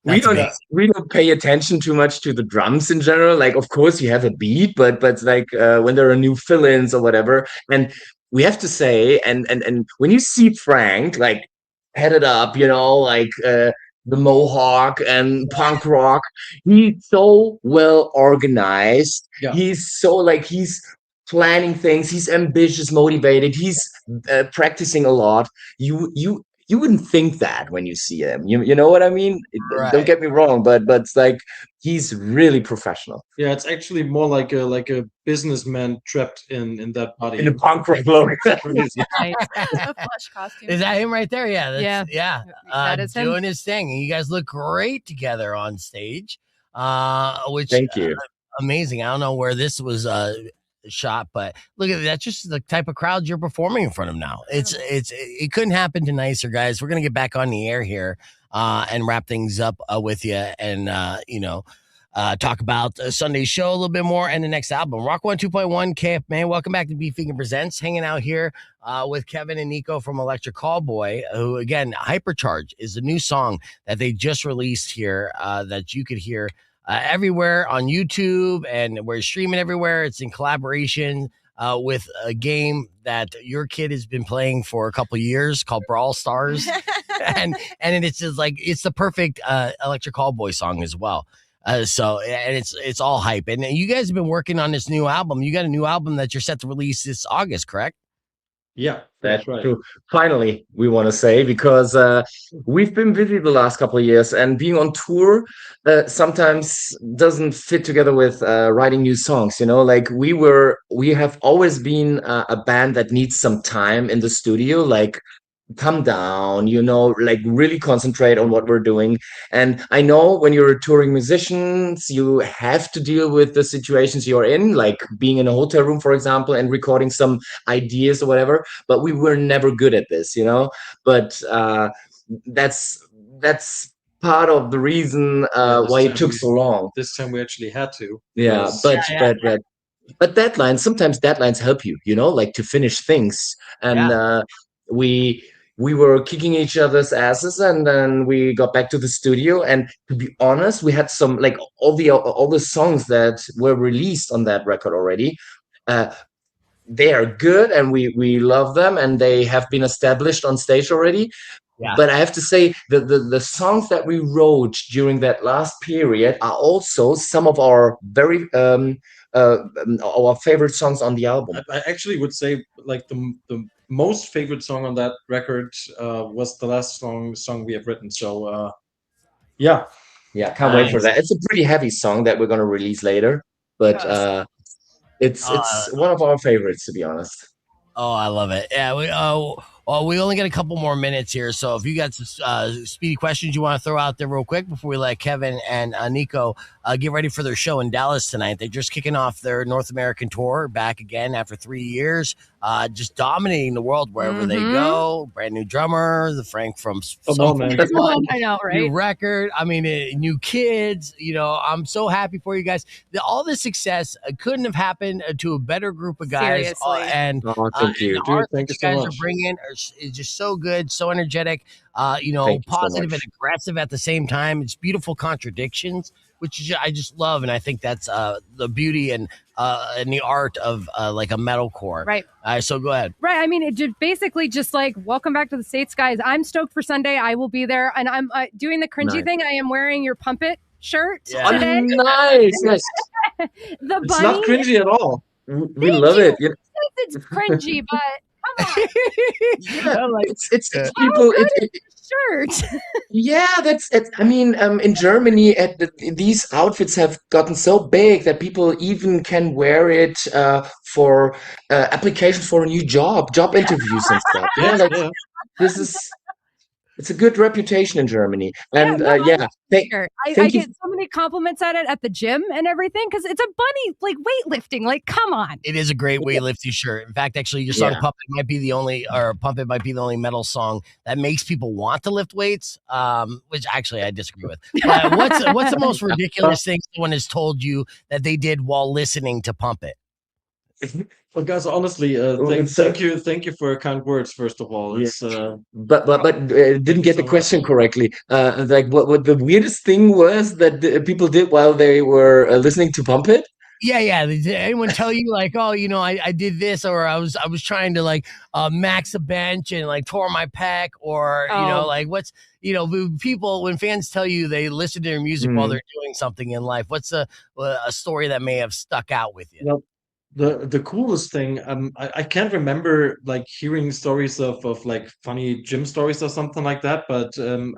we don't pay attention too much to the drums in general. Like, of course you have a beat, but like when there are new fill-ins or whatever, and we have to say, and when you see Frank like headed up, you know, like the Mohawk and punk rock, he's so well organized. He's so like, he's planning things, he's ambitious, motivated, he's practicing a lot. You wouldn't think that when you see him. You know what I mean? Don't get me wrong, but it's like, he's really professional. Yeah, it's actually more like a businessman trapped in that body. In a punk rock look. A plush costume. Is that him right there? Yeah. That is doing him. his thing. And you guys look great together on stage. Which thank you. Amazing. I don't know where this was shot, but look at that, just the type of crowd you're performing in front of now. It couldn't happen to nicer, guys. We're gonna get back on the air here and wrap things up with you, and talk about Sunday's show a little bit more and the next album. Rock 102.1 KFMA. Welcome back to Beef Vegan Presents. Hanging out here with Kevin and Nico from Electric Callboy, who, again, Hypercharge is a new song that they just released here that you could hear everywhere on YouTube, and we're streaming everywhere. It's in collaboration with a game that your kid has been playing for a couple years called Brawl Stars. and it's just like, it's the perfect Electric Callboy song as well. So, and it's all hype. And you guys have been working on this new album. You got a new album that you're set to release this August, correct? Yeah, that's right. True. Finally, we want to say, because we've been busy the last couple of years, and being on tour sometimes doesn't fit together with writing new songs. You know, like we have always been a band that needs some time in the studio, like come down, you know, like really concentrate on what we're doing. And I know when you're a touring musicians, you have to deal with the situations you're in, like being in a hotel room, for example, and recording some ideas or whatever. But we were never good at this, you know. But that's part of the reason why it took so long. This time we actually had to. Yeah, but deadlines, sometimes deadlines help you, you know, like to finish things. And we were kicking each other's asses, and then we got back to the studio. And to be honest, we had some like all the songs that were released on that record already. They are good, and we love them, and they have been established on stage already. Yeah. But I have to say the songs that we wrote during that last period are also some of our very our favorite songs on the album. I actually would say like the most favorite song on that record was the last song we have written. So yeah, Can't wait for that. It's a pretty heavy song that we're gonna release later, but it's one of our favorites, to be honest. Oh, I love it. Yeah, we only got a couple more minutes here, so if you got some speedy questions you want to throw out there real quick before we let Kevin and Nico get ready for their show in Dallas tonight. They're just kicking off their North American tour, back again after 3 years, just dominating the world wherever they go. Brand new drummer, the Frank from I know, right? New record. I mean, new kids. You know, I'm so happy for you guys. All this success couldn't have happened to a better group of guys. Seriously. And thank you. the art Thank that you you so guys much. are bringing is just so good, so energetic. You know, Thank you so positive much. and aggressive at the same time. It's beautiful contradictions, which I just love, and I think that's the beauty and the art of like a metalcore. Right. So go ahead. Right. I mean, it just basically just like, welcome back to the States, guys. I'm stoked for Sunday. I will be there, and I'm doing the cringy Nice. thing. I am wearing your Pumpet shirt Yeah. today. Nice. Yes. The it's bunny. not cringy at all. We love it. Yeah. It's cringy, but come on. It's people. Shirt. Yeah, I mean, in Germany, these outfits have gotten so big that people even can wear it for applications for a new job interviews and stuff. Yeah. It's a good reputation in Germany. And I thank you. get so many compliments at it at the gym and everything because it's a bunny, like weightlifting. Like, come on. It is a great weightlifting shirt. In fact, actually, your song "Puppet" might be the only metal song that makes people want to lift weights. Which actually I disagree with. What's the most ridiculous thing someone has told you that they did while listening to "Pump It"? Well, guys, honestly, thank you for your kind words. First of all, it's but didn't get the question correctly. Like what the weirdest thing was that people did while they were listening to "Pump It"? Yeah. Did anyone tell you like, oh, you know, I did this, or I was trying to like max a bench and like tore my pec, or you know, like what's, you know, people, when fans tell you they listen to their music while they're doing something in life, what's a story that may have stuck out with you? Well, the coolest thing, I can't remember like hearing stories of like funny gym stories or something like that, but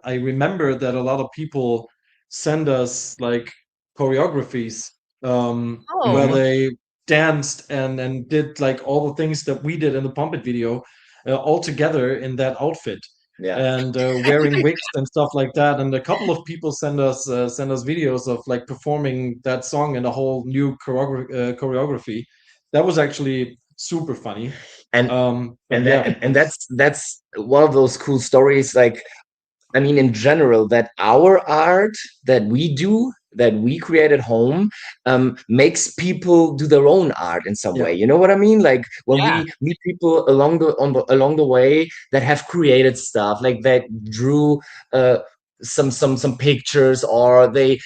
I remember that a lot of people send us like choreographies where they danced and did like all the things that we did in the Pump It video all together in that outfit. And wearing wigs and stuff like that. And a couple of people send us videos of like performing that song in a whole new choreography. That was actually super funny. And that's one of those cool stories. Like, I mean, in general, that our art that we do, that we create at home, makes people do their own art in some way. You know what I mean? Like when we meet people along the way that have created stuff, like that drew some pictures, or they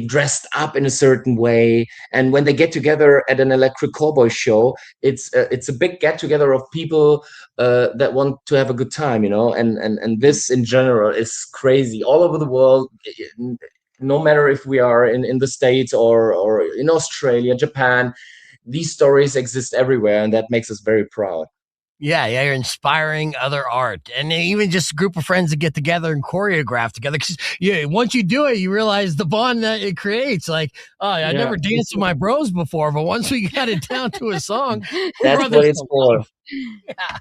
dressed up in a certain way, and when they get together at an Electric Callboy show, it's a big get together of people that want to have a good time, you know, and this in general is crazy all over the world. No matter if we are in the States or in Australia, Japan, these stories exist everywhere, and that makes us very proud. Yeah, you're inspiring other art, and even just a group of friends that get together and choreograph together. Because once you do it, you realize the bond that it creates. Like, I never danced with my bros before, but once we got it down to a song, that's what it's for. Yeah.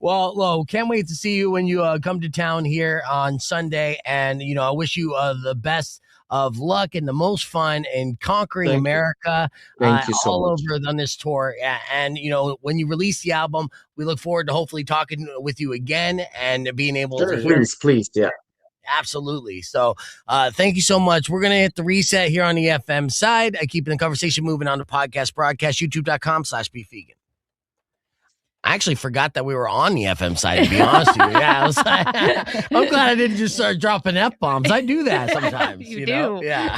Well, Lo, can't wait to see you when you come to town here on Sunday, and I wish you the best of luck and the most fun in conquering America. Thank you so all much. over on this tour. And when you release the album, we look forward to hopefully talking with you again and being able to hear. Please, yeah. Absolutely. So thank you so much. We're going to hit the reset here on the FM side, keeping the conversation moving on to podcast broadcast, youtube.com/beefvegan. I actually forgot that we were on the FM side, to be honest with you. Yeah, I was like, I'm glad I didn't just start dropping F-bombs. I do that sometimes. You know? do. Yeah.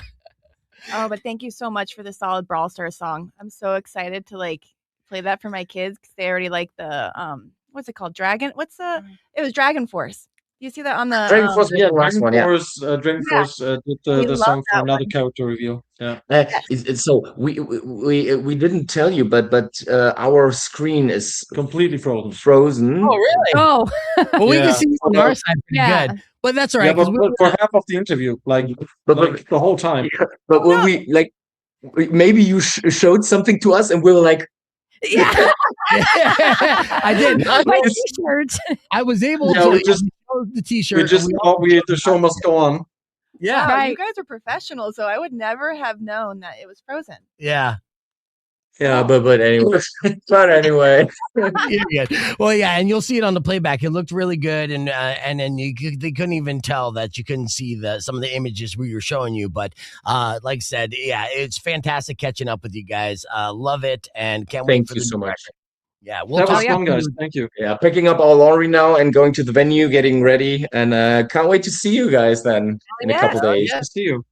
Oh, but thank you so much for the solid Brawl Stars song. I'm so excited to like play that for my kids because they already like the what's it called? Dragon? It was Dragon Force. Do you see that on the Dragon Force was the last one, yeah. Dragon Force did We the love song for that another one. character reveal. Yeah. So we didn't tell you, but our screen is Completely frozen. Oh, really? Oh, Well, we can Yeah. see it on our side pretty Yeah. good. But that's all Yeah, right. but, 'cause but for half of the interview, like the whole time. But when we like, maybe you showed something to us, and we were like, yeah. I did. My T-shirt. I was able Yeah, to we just- show the T-shirt. We and just thought the show must go on. Yeah. Wow, Right. you guys are professionals, so I would never have known that it was frozen. Yeah. yeah, but anyway, but anyway. You're good. Well, yeah, and you'll see it on the playback. It looked really good, and then they couldn't even tell that you couldn't see some of the images we were showing you. But like I said, yeah, it's fantastic catching up with you guys. Love it, and can't wait Thank for you the so new much. record. Yeah, we'll That was talk fun, guys. Thank you. Yeah, picking up our laundry now and going to the venue, getting ready, and can't wait to see you guys then in a couple days. yeah. Nice to see you.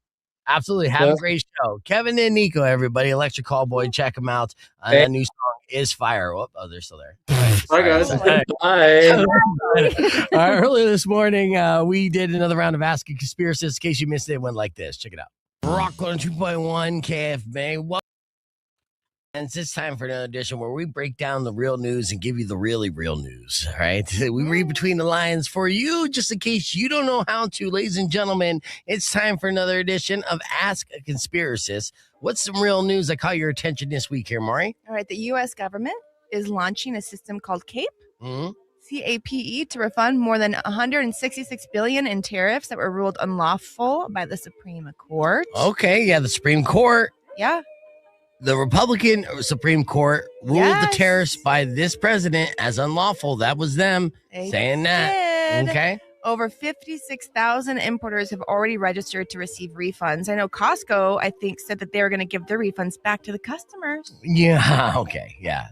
Absolutely. Have Yeah. a great show. Kevin and Nico, everybody. Electric Callboy. Check them out. Hey. That new song is fire. Oh, they're still there. Bye, guys. Sorry. Bye. Earlier this morning, we did another round of Ask a Conspiracist. In case you missed it, it went like this. Check it out. Rock 102.1 KFMA. And it's time for another edition where we break down the real news and give you the really real news. All right. We read between the lines for you, just in case you don't know how to. Ladies and gentlemen, it's time for another edition of Ask a Conspiracist. What's some real news that caught your attention this week here, Maury? All right, the U.S. government is launching a system called CAPE, CAPE, to refund more than $166 billion in tariffs that were ruled unlawful by the Supreme Court. Okay. Yeah. The Supreme Court. Yeah. The Republican Supreme Court ruled the Yes. tariffs by this president as unlawful. That was them They saying that. did. Okay. Over 56,000 importers have already registered to receive refunds. I know Costco, I think, said that they were going to give their refunds back to the customers. Yeah. Okay. Yeah.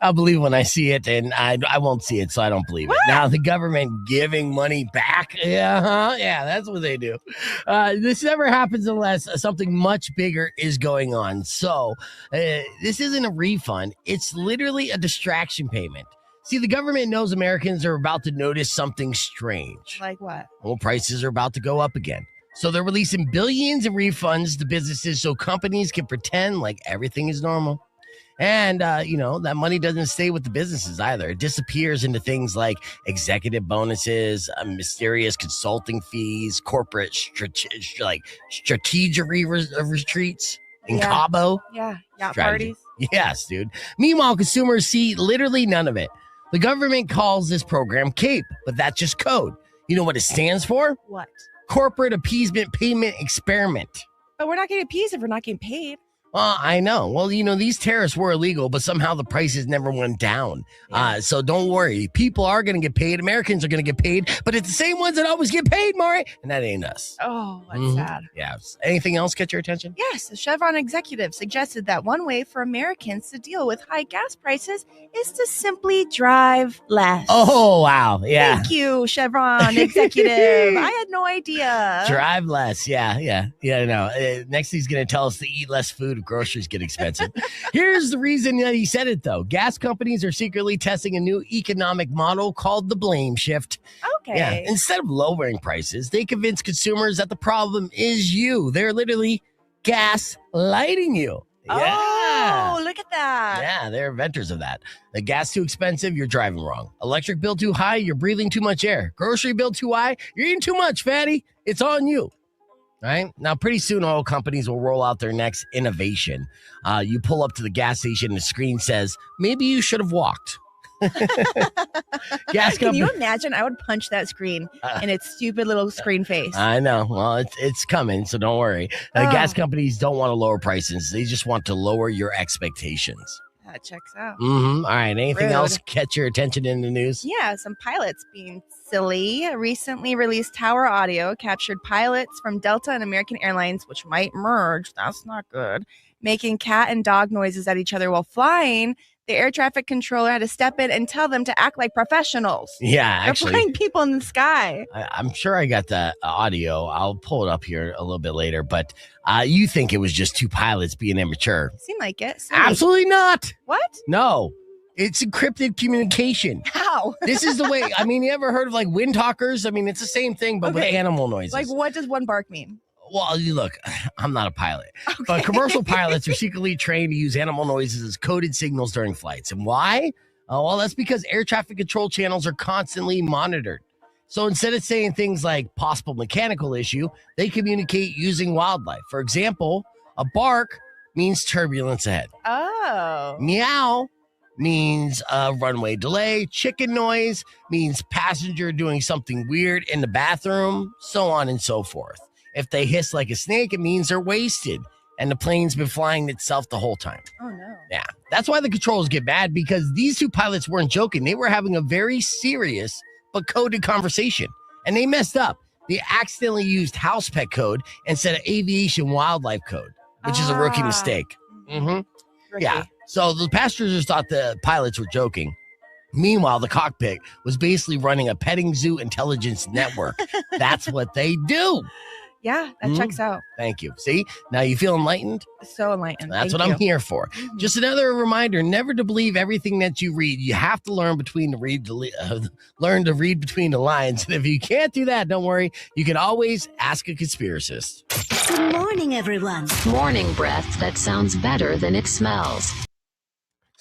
I'll believe when I see it, and I won't see it, so I don't believe it. Now, the government giving money back. Yeah. Yeah. That's what they do. This never happens unless something much bigger is going on. So this isn't a refund. It's literally a distraction payment. See, the government knows Americans are about to notice something strange. Like what? Well, prices are about to go up again. So they're releasing billions in refunds to businesses so companies can pretend like everything is normal. And, that money doesn't stay with the businesses either. It disappears into things like executive bonuses, mysterious consulting fees, corporate strategery retreats in Yeah. Cabo. Yeah. Yacht Strategy. parties. Yes, dude. Meanwhile, consumers see literally none of it. The government calls this program CAPE, but that's just code. You know what it stands for? What? Corporate Appeasement Payment Experiment. But we're not getting appeased if we're not getting paid. Well, I know. Well, these tariffs were illegal, but somehow the prices never went down. So don't worry. People are going to get paid. Americans are going to get paid, but it's the same ones that always get paid, Maury. And that ain't us. Oh, that's Mhm. sad. Yeah. Anything else get your attention? Yes, a Chevron executive suggested that one way for Americans to deal with high gas prices is to simply drive less. Oh, wow. Yeah. Thank you, Chevron executive. I had no idea. Drive less. Yeah. No. Next, he's going to tell us to eat less food if groceries get expensive. Here's the reason that he said it, though. Gas companies are secretly testing a new economic model called the blame shift. Okay. Yeah. Instead of lowering prices, they convince consumers that the problem is you. They're literally gaslighting you. Yeah. Oh, look at that. Yeah, they're inventors of that. The gas too expensive, you're driving wrong. Electric bill too high, you're breathing too much air. Grocery bill too high, you're eating too much, fatty. It's on you. Right? Now, pretty soon, oil companies will roll out their next innovation. You pull up to the gas station, and the screen says, maybe you should have walked. Gas Can you company. imagine? I would punch that screen in its stupid little screen face. I know. Well, it's coming, so don't worry. Gas companies don't want to lower prices. They just want to lower your expectations. That checks out. Mm-hmm. All right. Anything Rude. else catch your attention in the news? Yeah, some pilots being silly. Recently released tower audio captured pilots from Delta and American Airlines, which might merge. That's not good. making cat and dog noises at each other while flying, the air traffic controller had to step in and tell them to act like professionals. Yeah, They're actually, flying people in the sky. I'm sure I got the audio. I'll pull it up here a little bit later. But you think it was just two pilots being immature? Seemed like it. Silly. Absolutely not. What? No. It's encrypted communication. How? This is the way. I mean, you ever heard of like wind talkers? I mean, it's the same thing, but with animal noises. Like, what does one bark mean? Well, you look, I'm not a pilot, but commercial pilots are secretly trained to use animal noises as coded signals during flights. And why? Well, that's because air traffic control channels are constantly monitored. So instead of saying things like possible mechanical issue, they communicate using wildlife. For example, a bark means turbulence ahead. Oh. Meow means runway delay. Chicken noise means passenger doing something weird in the bathroom, so on and so forth. If they hiss like a snake, it means they're wasted and the plane's been flying itself the whole time. Oh, no. Yeah, that's why the controls get mad, because these two pilots weren't joking. They were having a very serious but coded conversation, and they messed up. They accidentally used house pet code instead of aviation wildlife code, which is a rookie mistake. Rookie. Yeah, so the passengers thought the pilots were joking. Meanwhile, the cockpit was basically running a petting zoo intelligence network. That's what they do. Yeah, that checks out. Thank you. See, now you feel enlightened? So enlightened. That's Thank what you. I'm here for. Just another reminder, never to believe everything that you read. You have to learn learn to read between the lines. And if you can't do that, don't worry. You can always ask a conspiracist. Good morning, everyone. Morning breath that sounds better than it smells.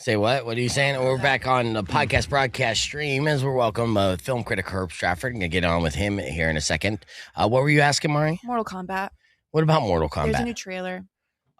Say what? What are you saying? We're back on the podcast broadcast stream as we're welcome film critic Herb Stratford. I'm going to get on with him here in a second. What were you asking, Mari? Mortal Kombat. What about Mortal Kombat? There's a new trailer.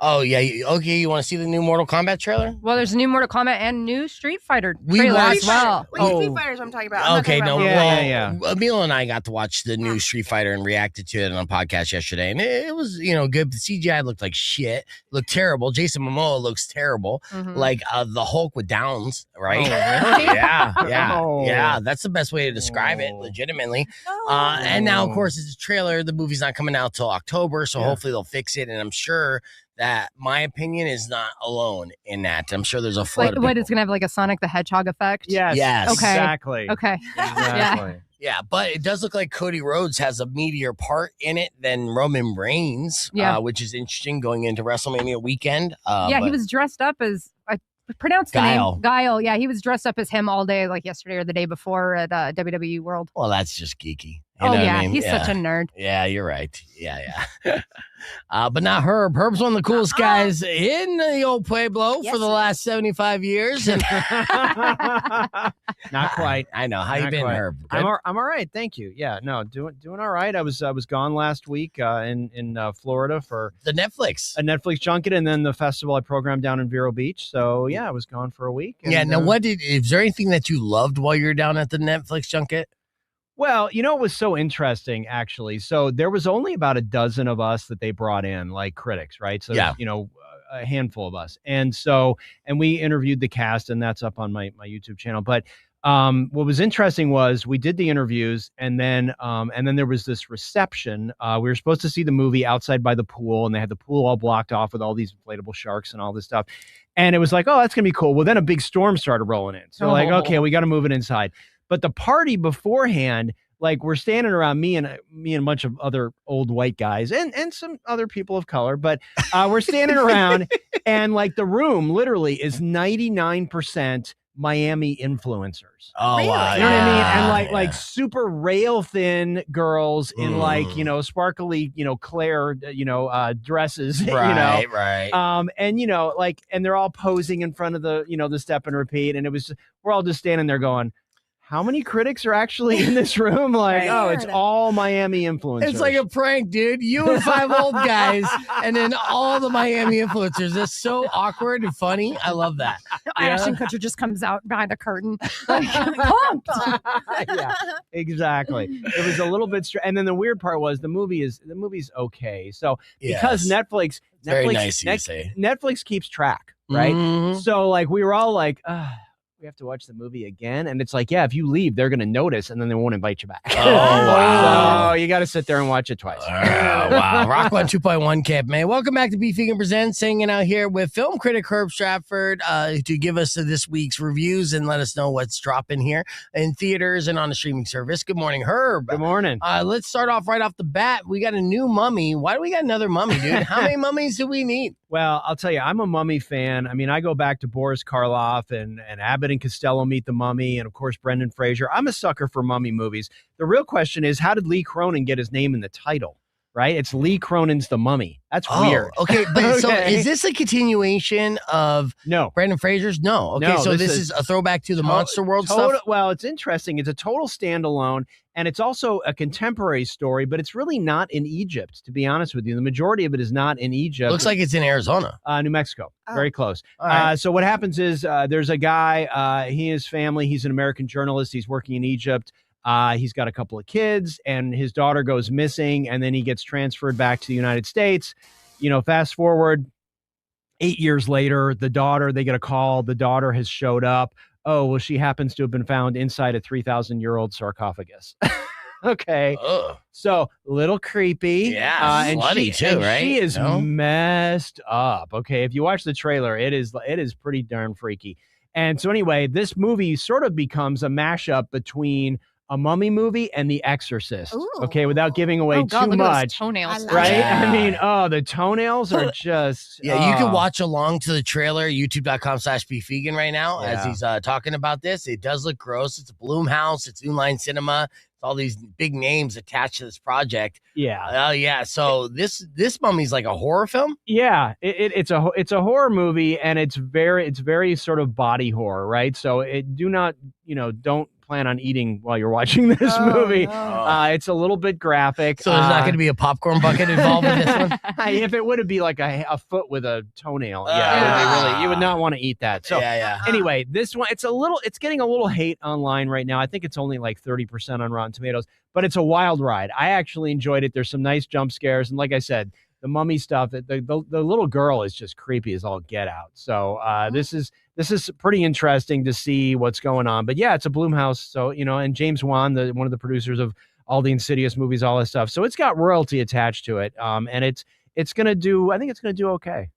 Oh, yeah. Okay, you want to see the new Mortal Kombat trailer? Well, there's a new Mortal Kombat and new Street Fighter We trailer watched- as well. Street Fighter's what I'm talking about. I'm not Okay, talking no, about well, Emil and I got to watch the new Street Fighter and reacted to it on a podcast yesterday, and it was, good. The CGI looked like shit, looked terrible. Jason Momoa looks terrible, like the Hulk with downs, right? Oh, really? Yeah. That's the best way to describe it, legitimately. And now, of course, it's a trailer. The movie's not coming out till October, so hopefully they'll fix it, and I'm sure that my opinion is not alone in that. I'm sure there's a flood of What, people. it's going to have like a Sonic the Hedgehog effect? Yes. Okay. Exactly. Okay. Exactly. Yeah, but it does look like Cody Rhodes has a meatier part in it than Roman Reigns, which is interesting going into WrestleMania weekend. He was dressed up as, I pronounced the name. Guile. Yeah, he was dressed up as him all day, like yesterday or the day before at WWE World. Well, that's just geeky. He's such a nerd. Yeah, you're right. Yeah. But not Herb. Herb's one of the coolest guys in the old Pueblo for the last 75 years. And Not quite. I know. How you Not been, quite. Herb? I'm all right. Thank you. Yeah, no, doing all right. I was gone last week in Florida for the Netflix a Netflix junket, and then the festival I programmed down in Vero Beach. So yeah, I was gone for a week. And, now is there anything that you loved while you were down at the Netflix junket? Well, it was so interesting, actually. So there was only about a dozen of us that they brought in, like critics, right? So, a handful of us. And we interviewed the cast, and that's up on my YouTube channel. But what was interesting was we did the interviews, and then there was this reception. We were supposed to see the movie outside by the pool, and they had the pool all blocked off with all these inflatable sharks and all this stuff. And it was like, oh, that's going to be cool. Well, then a big storm started rolling in. So okay, we got to move it inside. But the party beforehand, like we're standing around me and a bunch of other old white guys and some other people of color, but we're standing around and like the room literally is 99% Miami influencers. Oh, Really? wow. You know what I mean? And like super rail thin girls in like, sparkly, Claire, dresses, Right. and they're all posing in front of the, the step and repeat. And we're all just standing there going, how many critics are actually in this room? Like, it's all Miami influencers. It's like a prank, dude. You and 5 old guys, and then all the Miami influencers. That's so awkward and funny. I love that. Ashton Kutcher just comes out behind a curtain. Like, pumped. Yeah, exactly. It was a little bit and then the weird part was the movie's okay. So because Netflix very nice of you to say. Netflix keeps track, right? So like we were all like, we have to watch the movie again. And it's like, yeah, if you leave, they're going to notice and then they won't invite you back. Oh, wow. So you got to sit there and watch it twice. Wow. Rock 102.1 Camp, man. Welcome back to Beef Vegan Presents, hanging out here with film critic Herb Stratford to give us this week's reviews and let us know what's dropping here in theaters and on the streaming service. Good morning, Herb. Good morning. Let's start off right off the bat. We got a new mummy. Why do we got another mummy, dude? How many mummies do we need? Well, I'll tell you, I'm a Mummy fan. I mean, I go back to Boris Karloff and Abbott and Costello Meet the Mummy, and of course, Brendan Fraser. I'm a sucker for mummy movies. The real question is, how did Lee Cronin get his name in the title? Right? It's Lee Cronin's The Mummy. That's weird. Okay, but so is this a continuation of Brendan Fraser's? No. Okay, so this is a throwback to the Monster World stuff? Well, it's interesting. It's a total standalone, and it's also a contemporary story, but it's really not in Egypt, to be honest with you. The majority of it is not in Egypt. Looks like it's in Arizona. New Mexico. Very close. Right. So what happens is there's a guy, he and his family, he's an American journalist. He's working in Egypt. He's got a couple of kids, and his daughter goes missing, and then he gets transferred back to the United States. You know, fast forward 8 years later, they get a call. The daughter has showed up. Oh, well, she happens to have been found inside a 3,000-year-old sarcophagus. Okay. Ugh. So a little creepy. Yeah. And slutty too, right? She is messed up. Okay. If you watch the trailer, it is pretty darn freaky. And so anyway, this movie sort of becomes a mashup between a mummy movie and The Exorcist. Ooh. Okay, without giving away too look at those much. toenails. Right? Yeah. I mean, the toenails are just Yeah, you can watch along to the trailer, youtube.com/beefvegan right now, as he's talking about this. It does look gross. It's a Blumhouse. It's New Line Cinema. It's all these big names attached to this project. Yeah. Yeah. So this mummy's like a horror film? Yeah, it's a horror movie, and it's very sort of body horror, right? So don't plan on eating while you're watching this movie. No. It's a little bit graphic. So there's not going to be a popcorn bucket involved in this one? If it would be like a foot with a toenail, it would be really, you would not want to eat that. So anyway, this one, it's getting a little hate online right now. I think it's only like 30% on Rotten Tomatoes, but it's a wild ride. I actually enjoyed it. There's some nice jump scares, and like I said, the mummy stuff, the little girl is just creepy as all get out. So this is pretty interesting to see what's going on. But yeah, it's a Blumhouse. So, and James Wan, one of the producers of all the Insidious movies, all this stuff. So it's got royalty attached to it. And it's going to do, I think it's going to do okay.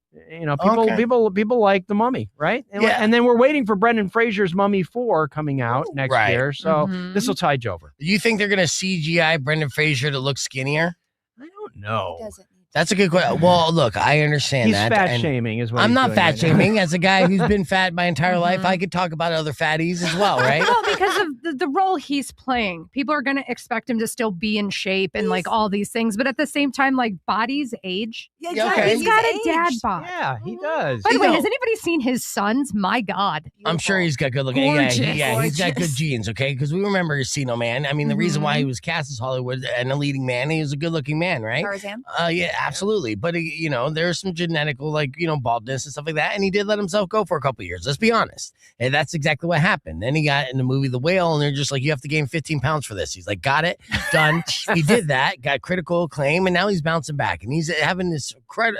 People like The Mummy, right? And then we're waiting for Brendan Fraser's Mummy 4 coming out next year. So this will tide you over. Do you think they're going to CGI Brendan Fraser to look skinnier? I don't know. That's a good question. Well, look, I understand he's that. Fat shaming is what I'm he's not doing fat right shaming. As a guy who's been fat my entire life, I could talk about other fatties as well, right? Well, because of the role he's playing, people are going to expect him to still be in shape and like all these things. But at the same time, like bodies age. Yeah, exactly. He's got a dad bod. Yeah, he does. By the way, has anybody seen his sons? My God. I'm sure he's got good looking. Gorgeous. He's got good genes, okay? Because we remember Casino Man. I mean, the reason why he was cast as Hollywood and a leading man, he was a good looking man, right? Tarzan? Yeah, absolutely. But, there's some genetical, baldness and stuff like that. And he did let himself go for a couple of years. Let's be honest. And that's exactly what happened. Then he got in the movie The Whale, and they're just like, you have to gain 15 pounds for this. He's like, got it, done. He did that, got critical acclaim, and now he's bouncing back. And he's having this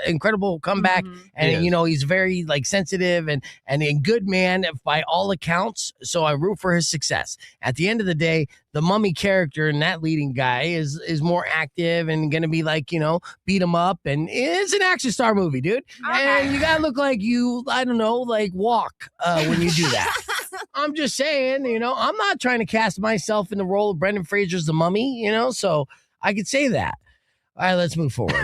incredible comeback. And, he's very, sensitive and a good man by all accounts. So I root for his success. At the end of the day, the mummy character and that leading guy is more active and going to be beat him up. And it's an action star movie, dude. And you got to look like walk when you do that. I'm just saying, I'm not trying to cast myself in the role of Brendan Fraser's The Mummy, so I could say that. All right, let's move forward.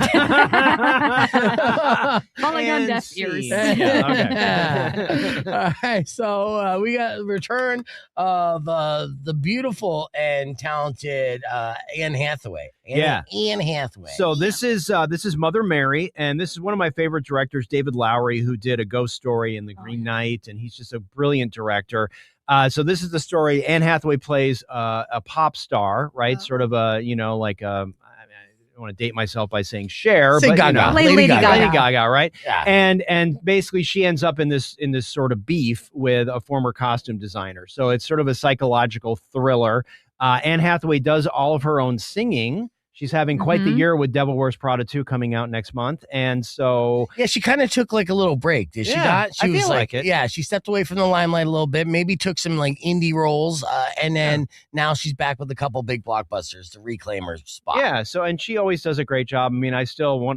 Falling on deaf ears. Yeah, okay. All right, so we got the return of the beautiful and talented Anne Hathaway. Anne Hathaway. So this is Mother Mary, and this is one of my favorite directors, David Lowery, who did A Ghost Story and The Green Knight, and he's just a brilliant director. So this is the story. Anne Hathaway plays a pop star, right? Sort of I want to date myself by saying Cher, but Gaga. Lady Gaga, right? Yeah. And basically she ends up in this sort of beef with a former costume designer. So it's sort of a psychological thriller. Anne Hathaway does all of her own singing. She's having quite the year with Devil Wears Prada 2 coming out next month. And so... Yeah, she kind of took like a little break, did she not? She I was feel like it. Yeah, she stepped away from the limelight a little bit, maybe took some like indie roles, and then now she's back with a couple big blockbusters to reclaim her spot. Yeah, so, and she always does a great job. I mean,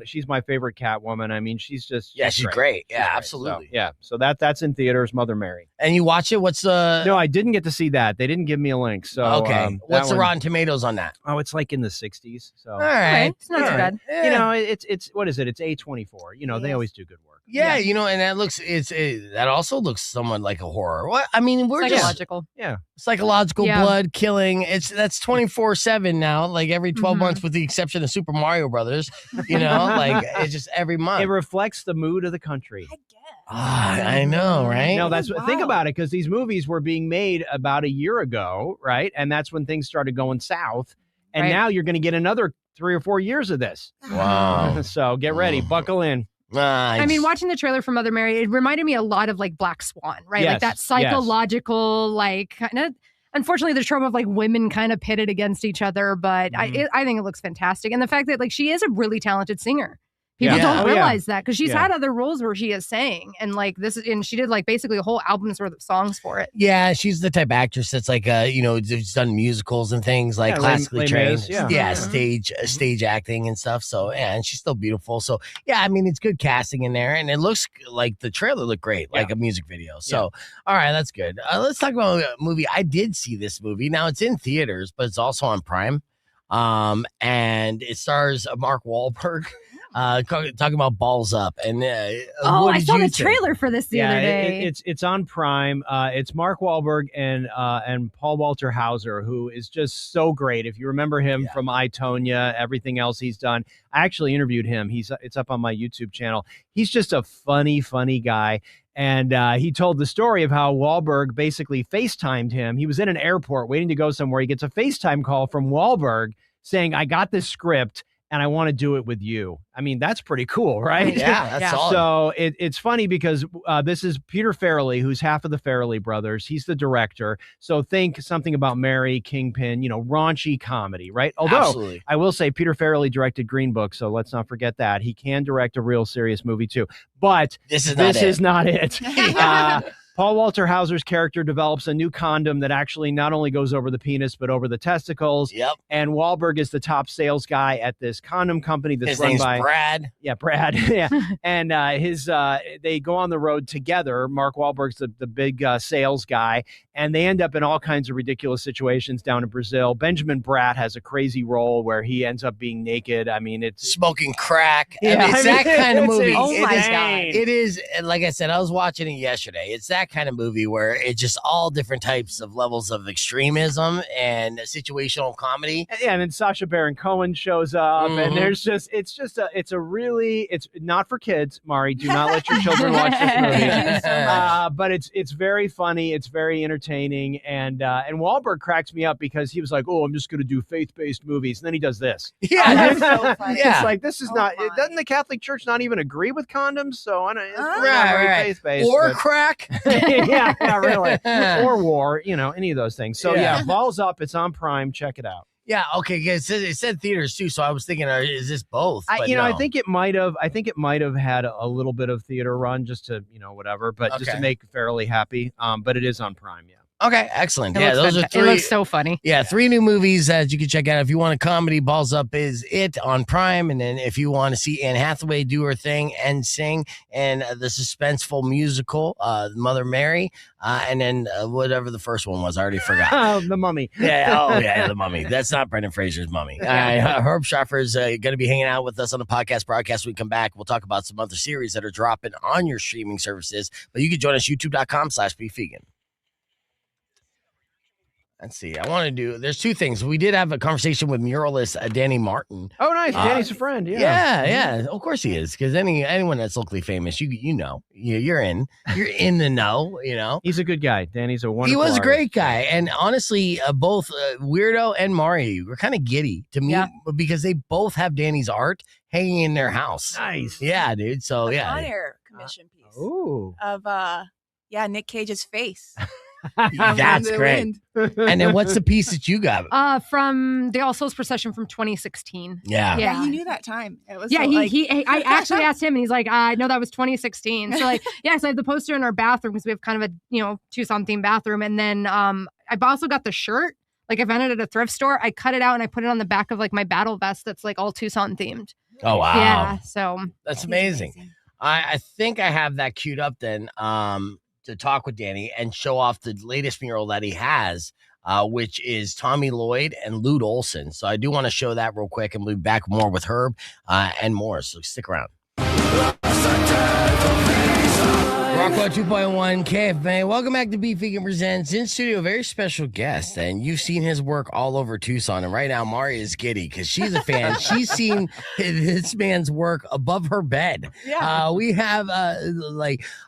she's my favorite Catwoman. I mean, she's great. Yeah, She's absolutely. Great. So that's in theaters, Mother Mary. And you watch it? What's the... No, I didn't get to see that. They didn't give me a link. So okay. What's the Rotten Tomatoes on that? Oh, it's like in the 60s. So all right. It's not too bad. You know, it's what is it? It's A24. You know, they always do good work. Yeah, you know, and that also looks somewhat like a horror. What I mean, we're psychological. Psychological blood killing. That's 24/7 now, like every 12 months, with the exception of Super Mario Brothers. You know, like it's just every month. It reflects the mood of the country. I guess. I know, right? No, think about it, because these movies were being made about a year ago, right? And that's when things started going south. And now you're going to get another 3 or 4 years of this. Wow. So get ready, buckle in. Nice. I mean, watching the trailer for Mother Mary, it reminded me a lot of like Black Swan, right? Yes, like that psychological, like kind of, unfortunately, the trope of like women kind of pitted against each other. But I think it looks fantastic. And the fact that like she is a really talented singer. People don't realize that, because she's had other roles where she is sang, and like this, and she did like basically a whole album's worth of songs for it. Yeah, she's the type of actress that's like, who's done musicals and things, like classically trained. Stage acting and stuff. So yeah, and she's still beautiful. So yeah, I mean, it's good casting in there, and it looks like the trailer looked great, like a music video. So all right, that's good. Let's talk about a movie. I did see this movie. Now it's in theaters, but it's also on Prime. And it stars Mark Wahlberg. Talking about Balls Up, and I saw the trailer for this the other day. It's on Prime. It's Mark Wahlberg and Paul Walter Hauser, who is just so great. If you remember him from I, Tonya, everything else he's done, I actually interviewed him. It's up on my YouTube channel. He's just a funny guy. And he told the story of how Wahlberg basically FaceTimed him. He was in an airport waiting to go somewhere. He gets a FaceTime call from Wahlberg saying, "I got this script and I want to do it with you." I mean, that's pretty cool, right? Yeah, that's solid. So it's funny because this is Peter Farrelly, who's half of the Farrelly brothers. He's the director. So think something about Mary, Kingpin, raunchy comedy, right? Although I will say Peter Farrelly directed Green Book, so let's not forget that. He can direct a real serious movie too. But this is not it. Paul Walter Hauser's character develops a new condom that actually not only goes over the penis, but over the testicles. Yep. And Wahlberg is the top sales guy at this condom company that's run by Brad. Yeah, Brad. Yeah. And they go on the road together. Mark Wahlberg's the big sales guy. And they end up in all kinds of ridiculous situations down in Brazil. Benjamin Bratt has a crazy role where he ends up being naked. I mean, it's smoking crack. Yeah, it's that kind of movie. Oh my God. It is, like I said, I was watching it yesterday. It's that kind of movie where it's just all different types of levels of extremism and situational comedy. Yeah, and then Sacha Baron Cohen shows up, and it's not for kids, Mari. Do not let your children watch this movie. But it's very funny. It's very entertaining. And Wahlberg cracks me up because he was like, "Oh, I'm just going to do faith-based movies," and then he does this. Yeah, that's so funny. Yeah. It's like, this is doesn't the Catholic Church not even agree with condoms? So I don't. It's really not very faith-based. Or crack. yeah, really. Or war. Any of those things. So yeah, Balls Up. It's on Prime. Check it out. Yeah, okay. It said theaters too, so I was thinking, is this both? But I think it might have. I think it might have had a little bit of theater run just to whatever, but just to make Farrelly happy. But it is on Prime. Yeah. Okay, excellent. Those are 3. It looks so funny. Yeah, 3 new movies that you can check out. If you want a comedy, Balls Up is it on Prime. And then if you want to see Anne Hathaway do her thing and sing, and the suspenseful musical, Mother Mary, and then whatever the first one was, I already forgot. The Mummy. Yeah, The Mummy. That's not Brendan Fraser's Mummy. Herb Stratford is going to be hanging out with us on the podcast broadcast. When we come back, we'll talk about some other series that are dropping on your streaming services. But you can join us, youtube.com/beefvegan. Let's see. There's 2 things. We did have a conversation with muralist Danny Martin. Oh, nice. Danny's a friend. Yeah. Of course he is. Because anyone that's locally famous, you're in the know, He's a good guy. Danny's a wonderful He was artist. a great guy. And honestly, both Weirdo and Mari were kind of giddy to me because they both have Danny's art hanging in their house. Nice. Yeah, dude. So, An on-air commission piece of Nick Cage's face. That's The great. wind. And then what's the piece that you got? From the All Souls procession from 2016. Yeah. Yeah, he knew that time. It was Yeah, so, I actually asked him, and he's like, I know that was 2016. So like, yeah, so I have the poster in our bathroom because we have kind of a Tucson themed bathroom, and then I've also got the shirt. Like I found it at a thrift store. I cut it out and I put it on the back of like my battle vest that's like all Tucson themed. Oh wow. Yeah, so that's amazing. I think I have that queued up then to talk with Danny and show off the latest mural that he has, which is Tommy Lloyd and Lute Olson. So I do want to show that real quick, and we'll be back more with Herb and more. So stick around. Rockwell 2.1 KFMA. Welcome back to Beef Vegan Presents. In studio, a very special guest, and you've seen his work all over Tucson. And right now, Mari is giddy because she's a fan. She's seen this man's work above her bed. Yeah. We have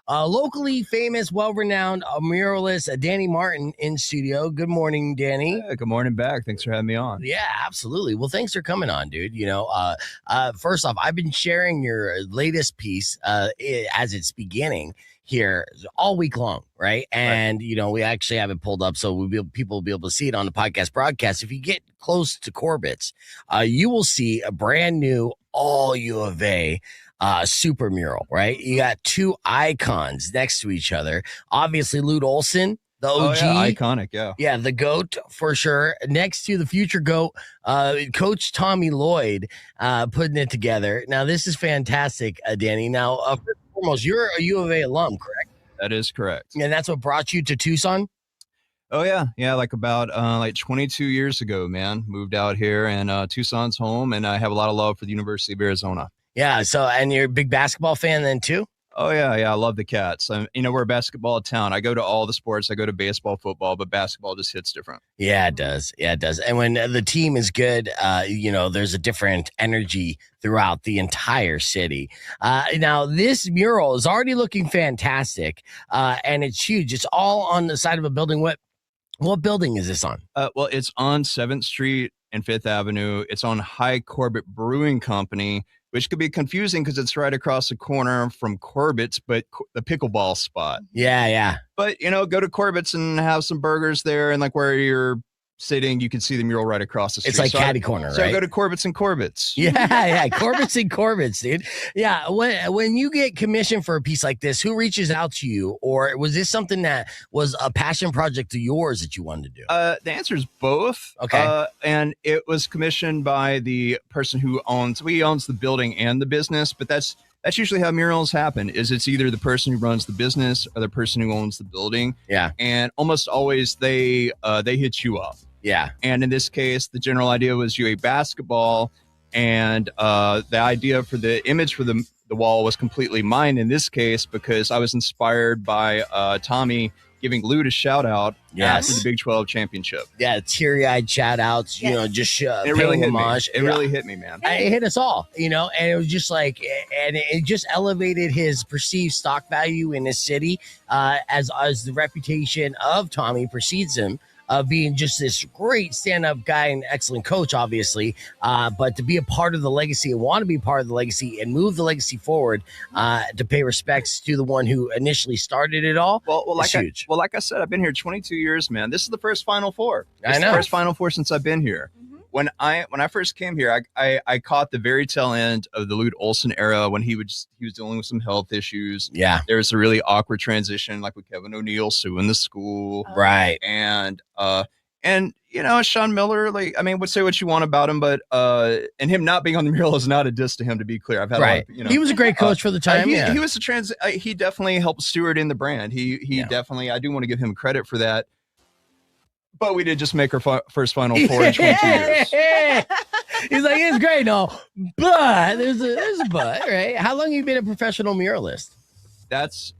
locally famous, well-renowned muralist Danny Martin in studio. Good morning, Danny. Good morning back. Thanks for having me on. Yeah, absolutely. Well, thanks for coming on, dude. First off, I've been sharing your latest piece as it's beginning here all week long, right? And we actually have it pulled up so people will be able to see it on the podcast broadcast. If you get close to Corbett's, you will see a brand new all U of A super mural, right? You got two icons next to each other. Obviously, Lute Olson, the OG. Iconic, yeah. Yeah, the GOAT for sure. Next to the future GOAT, Coach Tommy Lloyd putting it together. Now, this is fantastic, Danny. Now, first and foremost, you're a U of A alum, correct? That is correct. And that's what brought you to Tucson? Oh, yeah. Yeah, like about 22 years ago, man. Moved out here, and Tucson's home, and I have a lot of love for the University of Arizona. Yeah, so, and you're a big basketball fan then, too? Oh, yeah. I love the Cats. We're a basketball town. I go to all the sports. I go to baseball, football, but basketball just hits different. Yeah, it does. And when the team is good, there's a different energy throughout the entire city. Now, this mural is already looking fantastic, and it's huge. It's all on the side of a building. What building is this on? Well, it's on 7th Street and 5th Avenue. It's on High Corbett Brewing Company, which could be confusing because it's right across the corner from Corbett's, but the pickleball spot. Yeah. But, go to Corbett's and have some burgers there, and like where you're sitting, you can see the mural right across the street. It's like catty corner, right? So I go to Corbett's and Corbett's. Yeah. Corbett's and Corbett's, dude. Yeah. When you get commissioned for a piece like this, who reaches out to you? Or was this something that was a passion project of yours that you wanted to do? The answer is both. Okay. And it was commissioned by the person who owns the building and the business, but that's usually how murals happen. Is it's either the person who runs the business or the person who owns the building. Yeah. And almost always they hit you up. Yeah. And in this case, the general idea was UA basketball, and the idea for the image for the wall was completely mine in this case because I was inspired by Tommy giving Lute a shout out after the Big 12 championship. Yeah, teary-eyed shout outs, just it really hit homage. Me. It really hit me, man. It hit us all, and it was just like, and it just elevated his perceived stock value in his city as the reputation of Tommy precedes him. Of being just this great stand-up guy and excellent coach, obviously, but to be a part of the legacy and want to be part of the legacy and move the legacy forward to pay respects to the one who initially started it all. Huge. Like I said, I've been here 22 years, man. This is the first Final Four. I know. The first Final Four since I've been here. When I first came here, I caught the very tail end of the Lute Olson era when he was dealing with some health issues. Yeah, there was a really awkward transition, like with Kevin O'Neill suing the school, right? And Sean Miller, would say what you want about him, but and him not being on the mural is not a diss to him. To be clear, I've had he was a great coach for the time. He was he definitely helped steward in the brand. He definitely, I do want to give him credit for that. But we did just make our first Final Four in 22 years. He's like, it's great, no, but there's a but, right? How long have you been a professional muralist? That's,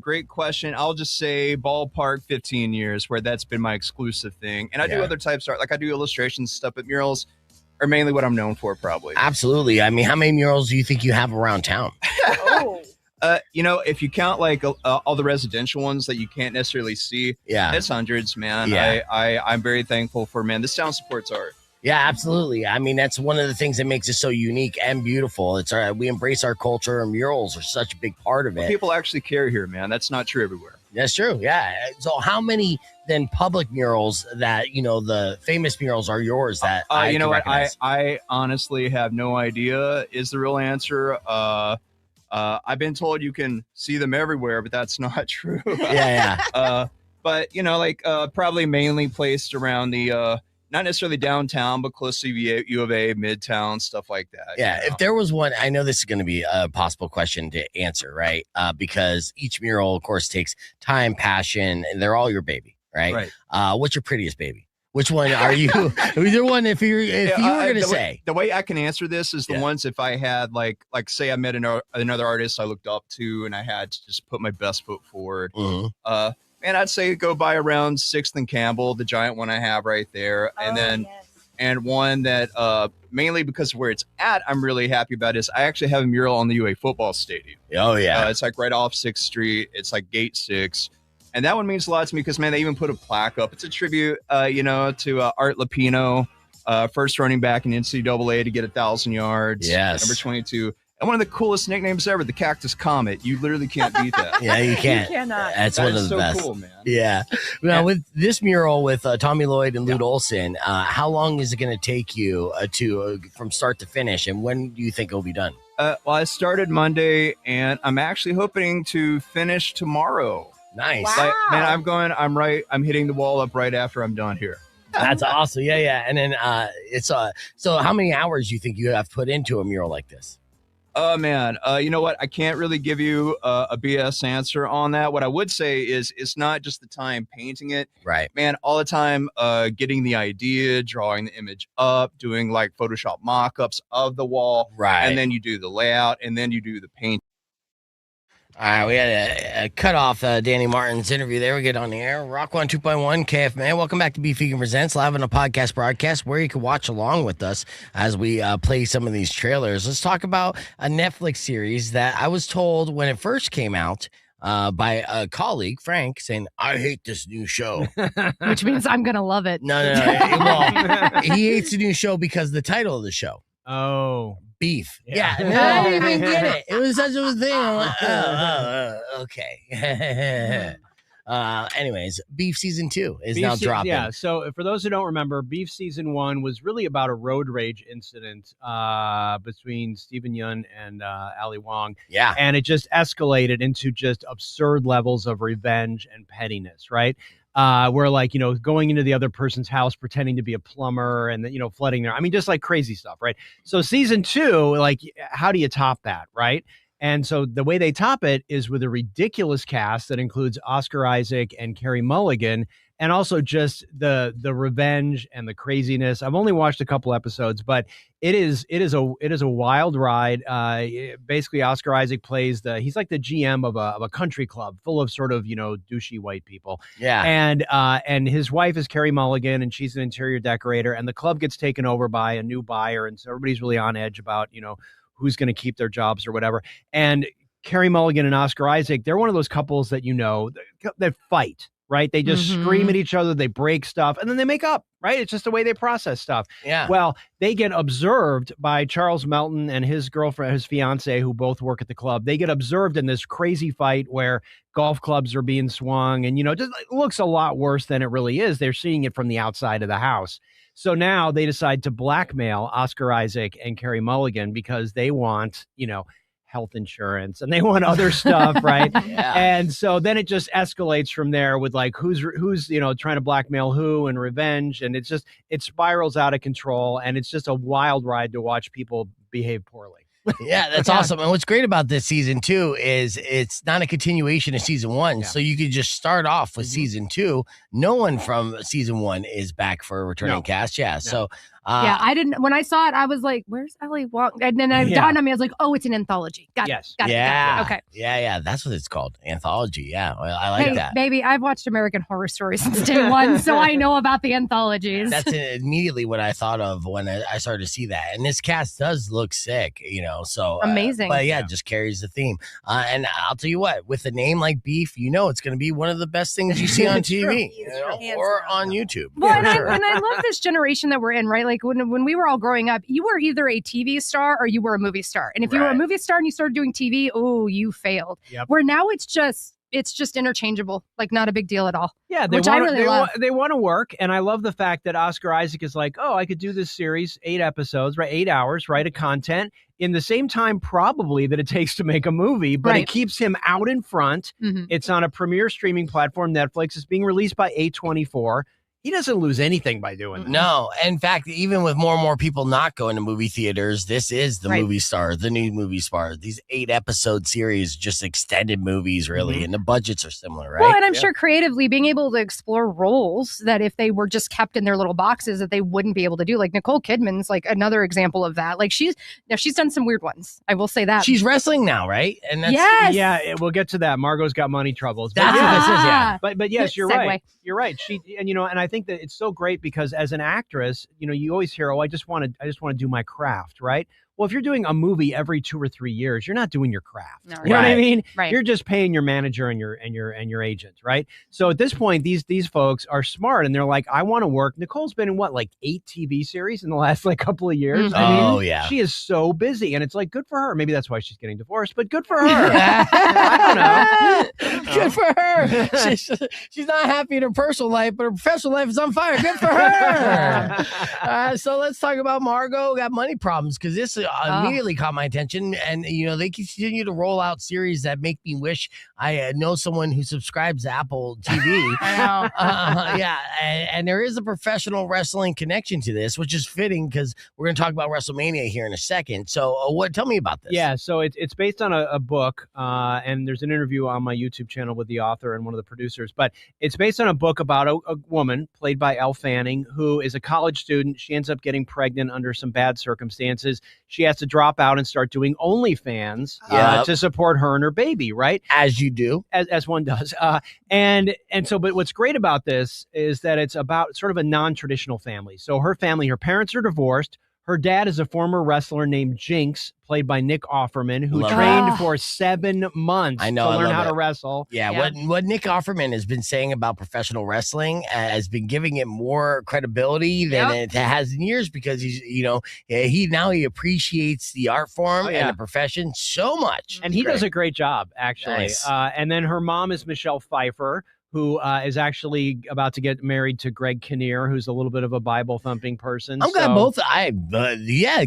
great question. I'll just say ballpark 15 years, where that's been my exclusive thing. And I do other types of art, like I do illustrations stuff, but murals are mainly what I'm known for, probably. Absolutely. I mean, how many murals do you think you have around town? If you count like all the residential ones that you can't necessarily see, it's hundreds, man. Yeah. I'm very thankful for, this town supports art. Yeah, absolutely. I mean, that's one of the things that makes it so unique and beautiful. We embrace our culture, and murals are such a big part of it. People actually care here, man. That's not true everywhere. That's true. Yeah. So how many then public murals that, the famous murals are yours that you know what? recognize? I honestly have no idea is the real answer. I've been told you can see them everywhere, but that's not true. Yeah. But probably mainly placed around the not necessarily downtown, but close to U of A, Midtown, stuff like that. Yeah, if there was one, I know this is going to be a possible question to answer, right? Because each mural, of course, takes time, passion, and they're all your baby, right? What's your prettiest baby? Which one are you? Either one, if you were going to say. The way I can answer this is the ones if I had like say I met another artist I looked up to and I had to just put my best foot forward. Mm-hmm. And I'd say go by around 6th and Campbell, the giant one I have right there. And then, and one that mainly because of where it's at, I'm really happy about is I actually have a mural on the UA football stadium. Oh, yeah. It's like right off 6th Street. It's like gate 6. And that one means a lot to me because, man, they even put a plaque up. It's a tribute, to Art Lupino, first running back in NCAA to get 1,000 yards. Yes. Number 22. And one of the coolest nicknames ever, the Cactus Comet. You literally can't beat that. Yeah, you can't. You cannot. That's one of the so best. Cool, man. Yeah. Now, with this mural with Tommy Lloyd and Lute Olson, how long is it going to take you from start to finish? And when do you think it'll be done? Well, I started Monday, and I'm actually hoping to finish tomorrow. Nice. Wow. I'm hitting the wall up right after I'm done here. That's awesome. Yeah. And then it's so how many hours do you think you have put into a mural like this? Oh, man. You know what? I can't really give you a BS answer on that. What I would say is it's not just the time painting it. Right. Man, all the time getting the idea, drawing the image up, doing like Photoshop mock-ups of the wall. Right. And then you do the layout, and then you do the paint. All right, we had a cut off Danny Martin's interview there. We get on the air. Rock 102.1 KFMA. Welcome back to Beef Vegan Presents, live on a podcast broadcast where you can watch along with us as we play some of these trailers. Let's talk about a Netflix series that I was told when it first came out by a colleague, Frank, saying, I hate this new show. Which means I'm going to love it. No. Well, he hates the new show because of the title of the show. Oh. Beef. Yeah. I didn't even get it. It was such a thing. I'm like, okay. Anyways, Beef season 2 is now dropping. Yeah. So for those who don't remember, Beef season 1 was really about a road rage incident between Stephen Yun and Ali Wong. Yeah. And it just escalated into just absurd levels of revenge and pettiness, right? Where going into the other person's house, pretending to be a plumber and, flooding there. I mean, just like crazy stuff, right? So season 2, how do you top that, right? And so the way they top it is with a ridiculous cast that includes Oscar Isaac and Carey Mulligan, and also just the revenge and the craziness. I've only watched a couple episodes, but it is a wild ride. Basically, Oscar Isaac plays he's like the GM of a country club full of sort of douchey white people. Yeah, and his wife is Carey Mulligan, and she's an interior decorator, and the club gets taken over by a new buyer, and so everybody's really on edge about who's going to keep their jobs or whatever. And Carey Mulligan and Oscar Isaac, they're one of those couples that that fight. Right? They just scream at each other, they break stuff, and then they make up, right? It's just the way they process stuff. Yeah. Well, they get observed by Charles Melton and his girlfriend, his fiance, who both work at the club. They get observed in this crazy fight where golf clubs are being swung, and, just it looks a lot worse than it really is. They're seeing it from the outside of the house. So now they decide to blackmail Oscar Isaac and Carey Mulligan because they want, health insurance and they want other stuff, right? Yeah. And so then it just escalates from there with who's trying to blackmail who and revenge, and it spirals out of control, and it's just a wild ride to watch people behave poorly. Yeah, that's awesome. And what's great about this season 2 is it's not a continuation of season 1. Yeah. So you could just start off with season 2. No one from season 1 is back for a returning cast. Yeah. No. So I didn't. When I saw it, I was like, "Where's Ali Wong?" And then it dawned on me. I was like, "Oh, it's an anthology." Got it. Okay. Yeah. That's what it's called. Anthology. Yeah. Well, I like that. Baby, I've watched American Horror Story since day one, so I know about the anthologies. That's immediately what I thought of when I started to see that. And this cast does look sick, so amazing. But it just carries the theme. And I'll tell you what, with a name like Beef, it's going to be one of the best things you see on TV or on YouTube. Well, and I love this generation that we're in, right? Like when we were all growing up, you were either a TV star or you were a movie star. And if you were a movie star and you started doing TV, you failed. Yep. Where now it's it's just interchangeable, like not a big deal at all. Yeah, which I really love. They want to work, and I love the fact that Oscar Isaac is like, oh, I could do this series, 8 episodes, right, 8 hours, right, of content in the same time probably that it takes to make a movie, but it keeps him out in front. It's on a premier streaming platform, Netflix. It's being released by A24. He doesn't lose anything by doing that. No. In fact, even with more and more people not going to movie theaters, this is the movie star, the new movie star. These 8-episode series, just extended movies, really. And the budgets are similar, right? Well, and I'm sure creatively being able to explore roles that if they were just kept in their little boxes that they wouldn't be able to do. Like Nicole Kidman's like another example of that. Like she's done some weird ones. I will say that. She's wrestling now, right? And that's, yeah, we'll get to that. Margot's got money troubles. That's what this is, yeah. But yes, you're right. You're right. And I think that it's so great because as an actress, you always hear, oh, I just want to do my craft, right? Well, if you're doing a movie every 2 or 3 years, you're not doing your craft. No, you know what I mean? Right. You're just paying your manager and your agent, right? So at this point, these folks are smart and they're like, I want to work. Nicole's been in 8 TV series in the last couple of years. I mean, she is so busy, and it's like good for her. Maybe that's why she's getting divorced, but good for her. I don't know. Good for her. She's not happy in her personal life, but her professional life is on fire. Good for her. So let's talk about Margot. Got money problems because this immediately caught my attention, and they continue to roll out series that make me wish I know someone who subscribes to Apple TV. I know. Yeah, and there is a professional wrestling connection to this, which is fitting because we're going to talk about WrestleMania here in a second. So, tell me about this? Yeah, so it's based on a book, and there's an interview on my YouTube channel with the author and one of the producers. But it's based on a book about a woman played by Elle Fanning who is a college student. She ends up getting pregnant under some bad circumstances. She has to drop out and start doing OnlyFans to support her and her baby, right? As you do. As one does. But what's great about this is that it's about sort of a non-traditional family. So her family, her parents are divorced. Her dad is a former wrestler named Jinx, played by Nick Offerman, who trained for 7 months to learn how to wrestle. Yeah, what Nick Offerman has been saying about professional wrestling has been giving it more credibility than it has in years because he appreciates the art form and the profession so much. And he does a great job, actually. Nice. And then her mom is Michelle Pfeiffer, who is actually about to get married to Greg Kinnear, who's a little bit of a Bible-thumping person. I've got both.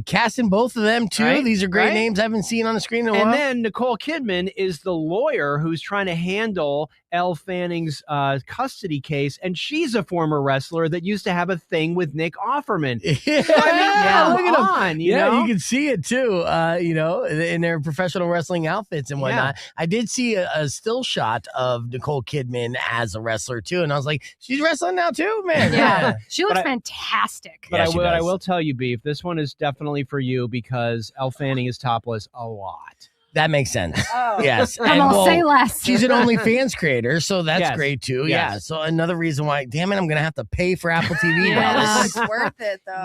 Casting both of them, too. Right? These are great names I haven't seen on the screen in a while. And then Nicole Kidman is the lawyer who's trying to handle Elle Fanning's custody case, and she's a former wrestler that used to have a thing with Nick Offerman. Look at them. You know? You can see it, too, in their professional wrestling outfits and whatnot. I did see a still shot of Nicole Kidman as a wrestler too, and I was like, she's wrestling now too, man. Yeah, she looks fantastic. But I will tell you, Beef, this one is definitely for you because Elle Fanning is topless a lot. That makes sense. Oh. Yes. Come on, say less. She's an OnlyFans creator, so that's great too. Yes. Yeah. So another reason why, damn it, I'm gonna have to pay for Apple TV now. Oh, it's worth it though.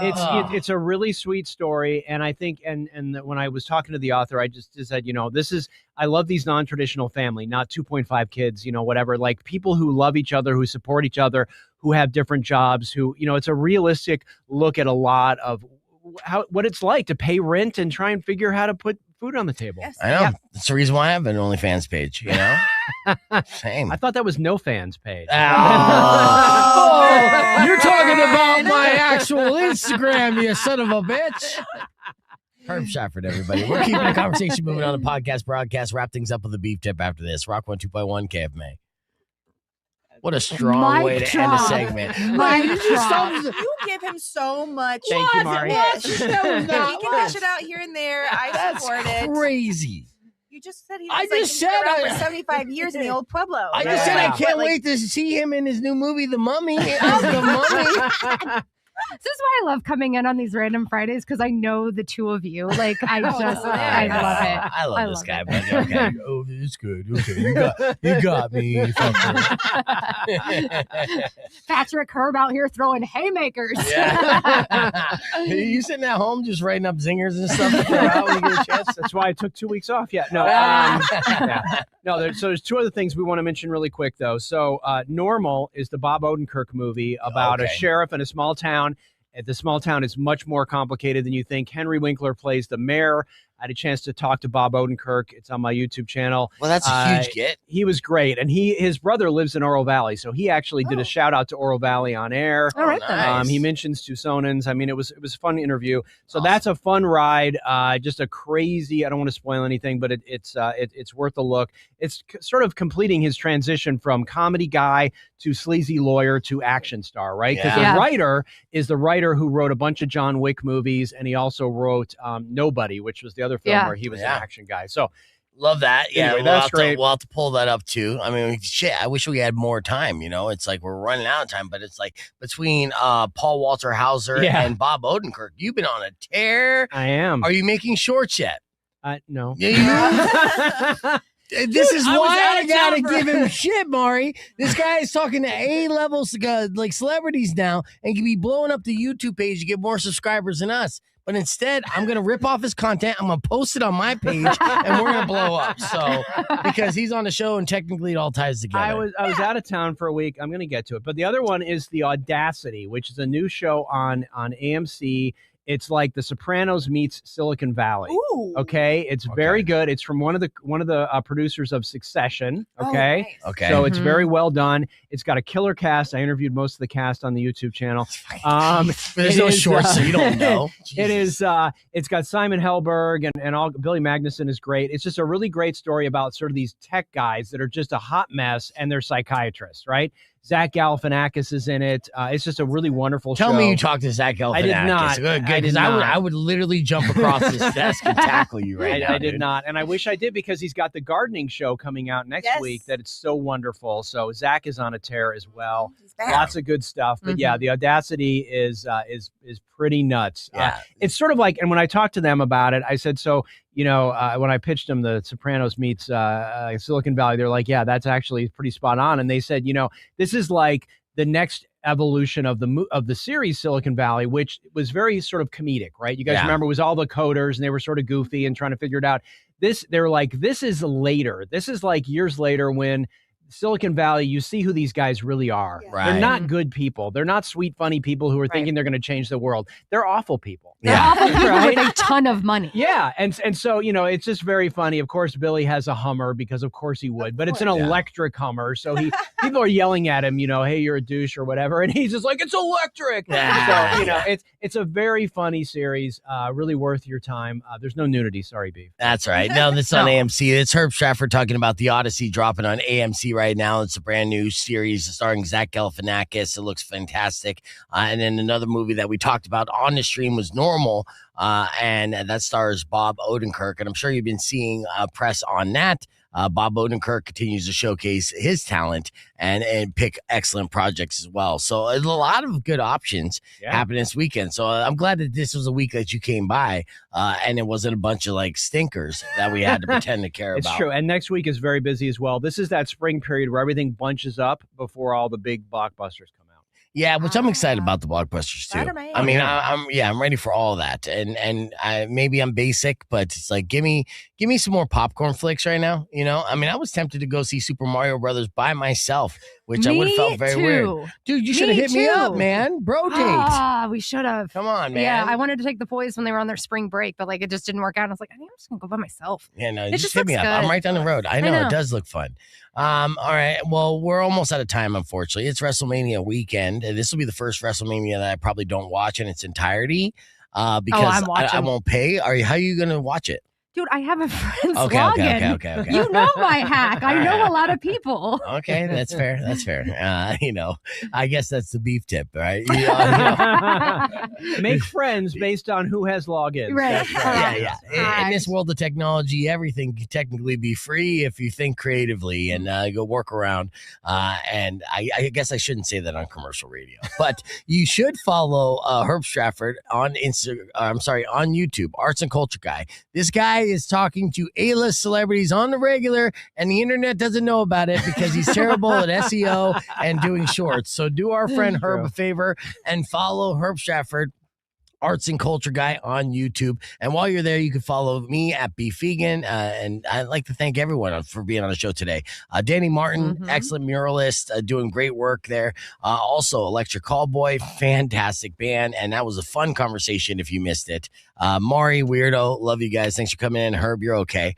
It's a really sweet story, and I think and when I was talking to the author, I just said, I love these non-traditional family, not 2.5 kids, whatever, like people who love each other, who support each other, who have different jobs, who it's a realistic look at a lot of what it's like to pay rent and try and figure how to put food on the table. Yes. I know. That's the reason why I have an OnlyFans page, Same. I thought that was no fans page. You're talking about my actual Instagram, you son of a bitch. Herb Stratford, everybody. We're keeping the conversation moving on the podcast broadcast. Wrap things up with a beef tip after this. Rock 102.1 KFMA. What a strong way to end a segment. You give him so much. Thank you, Mari. He can dish it out here and there. I support it. That's crazy. You just said he I was just said around for 75 years in the old Pueblo. I just said I can't wait to see him in his new movie, The Mummy. The Mummy. This is why I love coming in on these random Fridays because I know the two of you. Like I love it. I love this guy, but okay. Oh, it's good. Okay, you got me. Patrick Herb out here throwing haymakers. Yeah. You sitting at home just writing up zingers and stuff to throw out when you get a chance? That's why I took 2 weeks off. Yeah. No. So there's two other things we want to mention really quick though. So Normal is the Bob Odenkirk movie about a sheriff in a small town. The small town is much more complicated than you think. Henry Winkler plays the mayor. I had a chance to talk to Bob Odenkirk. It's on my YouTube channel. Well, that's a huge get. He was great. And his brother lives in Oro Valley. So he actually did a shout out to Oro Valley on air. All right, nice. He mentions Tucsonans. I mean, it was a fun interview. So that's a fun ride. Just a crazy, I don't want to spoil anything, but it's worth a look. It's sort of completing his transition from comedy guy to sleazy lawyer to action star, right? Because the writer is the writer who wrote a bunch of John Wick movies, and he also wrote Nobody, which was the other film where he was an action guy. So love that. Yeah, anyway, that's great. We'll have to pull that up too. I mean, shit, I wish we had more time. It's like we're running out of time, but it's like between Paul Walter Hauser and Bob Odenkirk, you've been on a tear. I am. Are you making shorts yet? No. This is why I gotta give him shit, Maury. This guy is talking to A-level like celebrities now and can be blowing up the YouTube page to get more subscribers than us. But instead, I'm gonna rip off his content. I'm gonna post it on my page, and we're gonna blow up. So because he's on the show, and technically it all ties together. I was out of town for a week. I'm gonna get to it. But the other one is The Audacity, which is a new show on AMC. It's like The Sopranos meets Silicon Valley. Ooh. Okay, it's very good. It's from one of the producers of Succession. Okay, nice. Okay. So it's very well done. It's got a killer cast. I interviewed most of the cast on the YouTube channel. There's no shorts, so you don't know. It is. It's got Simon Helberg and all. Billy Magnuson is great. It's just a really great story about sort of these tech guys that are just a hot mess, and they're psychiatrists, right? Zach Galifianakis is in it. It's just a really wonderful show. Tell me you talked to Zach Galifianakis. I did not. Good, because I would literally jump across this desk and tackle you now. I did not, and I wish I did because he's got the gardening show coming out next week. That it's so wonderful. So Zach is on a tear as well. Lots of good stuff. But yeah, The Audacity is pretty nuts. Yeah, it's sort of like, and when I talked to them about it, I said, so when I pitched them The Sopranos meets Silicon Valley, they're like, yeah, that's actually pretty spot on. And they said, this is like the next evolution of the series Silicon Valley, which was very sort of comedic, right? You guys remember it was all the coders and they were sort of goofy and trying to figure it out. They're like, this is later. This is like years later when Silicon Valley, you see who these guys really are. Yeah. Right. They're not good people. They're not sweet, funny people who are thinking they're going to change the world. They're awful people. They're awful people with a ton of money. Yeah. And so, it's just very funny. Of course, Billy has a Hummer because of course he would, but it's an electric Hummer. So people are yelling at him, hey, you're a douche or whatever. And he's just like, it's electric. So, it's a very funny series. Really worth your time. There's no nudity. Sorry, Beef. That's right. No, this is on AMC. It's Herb Stratford talking about The Odyssey dropping on AMC right now. It's a brand new series starring Zach Galifianakis. It looks fantastic. And then another movie that we talked about on the stream was Normal, and that stars Bob Odenkirk. And I'm sure you've been seeing press on that. Bob Odenkirk continues to showcase his talent and pick excellent projects as well. So a lot of good options happen this weekend. So I'm glad that this was a week that you came by and it wasn't a bunch of like stinkers that we had to pretend to care about. It's true. And next week is very busy as well. This is that spring period where everything bunches up before all the big blockbusters come out. Yeah, which I'm excited about the blockbusters too. Spider-Man. I mean, I'm ready for all that, and maybe I'm basic, but it's like give me some more popcorn flicks right now. I mean, I was tempted to go see Super Mario Brothers by myself, which I would have felt very weird. Dude, you should have hit me up, man. Bro date. We should have. Come on, man. Yeah, I wanted to take the boys when they were on their spring break, but it just didn't work out. I was like, I think I'm just gonna go by myself. Yeah, no, it just hit me up. I'm right down the road. I know it does look fun. All right. Well, we're almost out of time, unfortunately. It's WrestleMania weekend. This will be the first WrestleMania that I probably don't watch in its entirety because I won't pay. How are you going to watch it? Dude, I have a friend's login. Okay. You know my hack. I know a lot of people. Okay, that's fair. I guess that's the beef tip, right? Make friends based on who has logins. Right. Yeah. In this world of technology, everything can technically be free if you think creatively and go work around. And I guess I shouldn't say that on commercial radio, but you should follow Herb Stratford on on YouTube, Arts and Culture Guy. This guy is talking to A-list celebrities on the regular, and the internet doesn't know about it because he's terrible at SEO and doing shorts. So do our friend Herb a favor and follow Herb Stratford arts and culture guy on YouTube. And while you're there, you can follow me at BeefVegan. And I'd like to thank everyone for being on the show today. Danny Martin, excellent muralist, doing great work there. Also, Electric Callboy, fantastic band. And that was a fun conversation if you missed it. Maury, Weirdo, love you guys. Thanks for coming in. Herb, you're okay.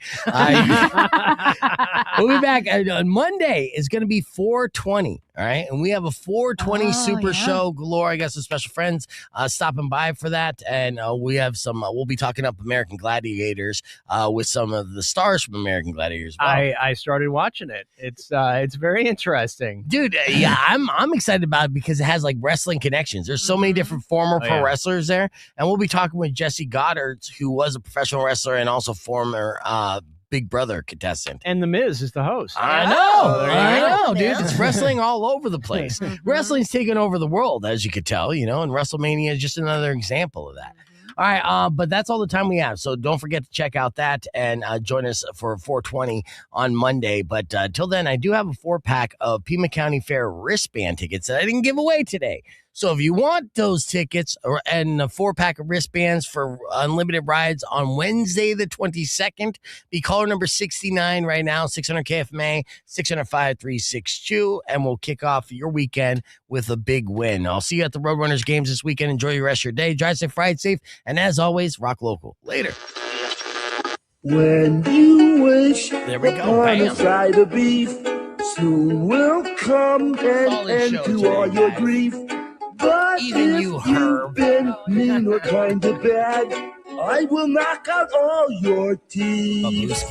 We'll be back on Monday. It's going to be 420. All right. And we have a 420 super show galore. I got some special friends stopping by for that. And we have we'll be talking up American Gladiators with some of the stars from American Gladiators. Well. I started watching it. It's very interesting. Dude, I'm excited about it because it has like wrestling connections. There's so many different former pro wrestlers there. And we'll be talking with Jesse Goddard, who was a professional wrestler and also former Big Brother contestant. And The Miz is the host. I know, dude. It's wrestling all over the place. Wrestling's taking over the world, as you could tell, and WrestleMania is just another example of that. All right, but that's all the time we have. So don't forget to check out that and join us for 420 on Monday. But till then, I do have a 4-pack of Pima County Fair wristband tickets that I didn't give away today. So if you want those tickets and a 4-pack of wristbands for unlimited rides on Wednesday, the 22nd, be caller number 69 right now, 600-KFMA, 600-5362, and we'll kick off your weekend with a big win. I'll see you at the Roadrunners games this weekend. Enjoy the rest of your day. Drive safe, ride safe, and as always, rock local. Later. When you wish there we go. upon a side of beef, soon will come and end to all your grief. But even if you've been mean or kind of bad, I will knock out all your teeth.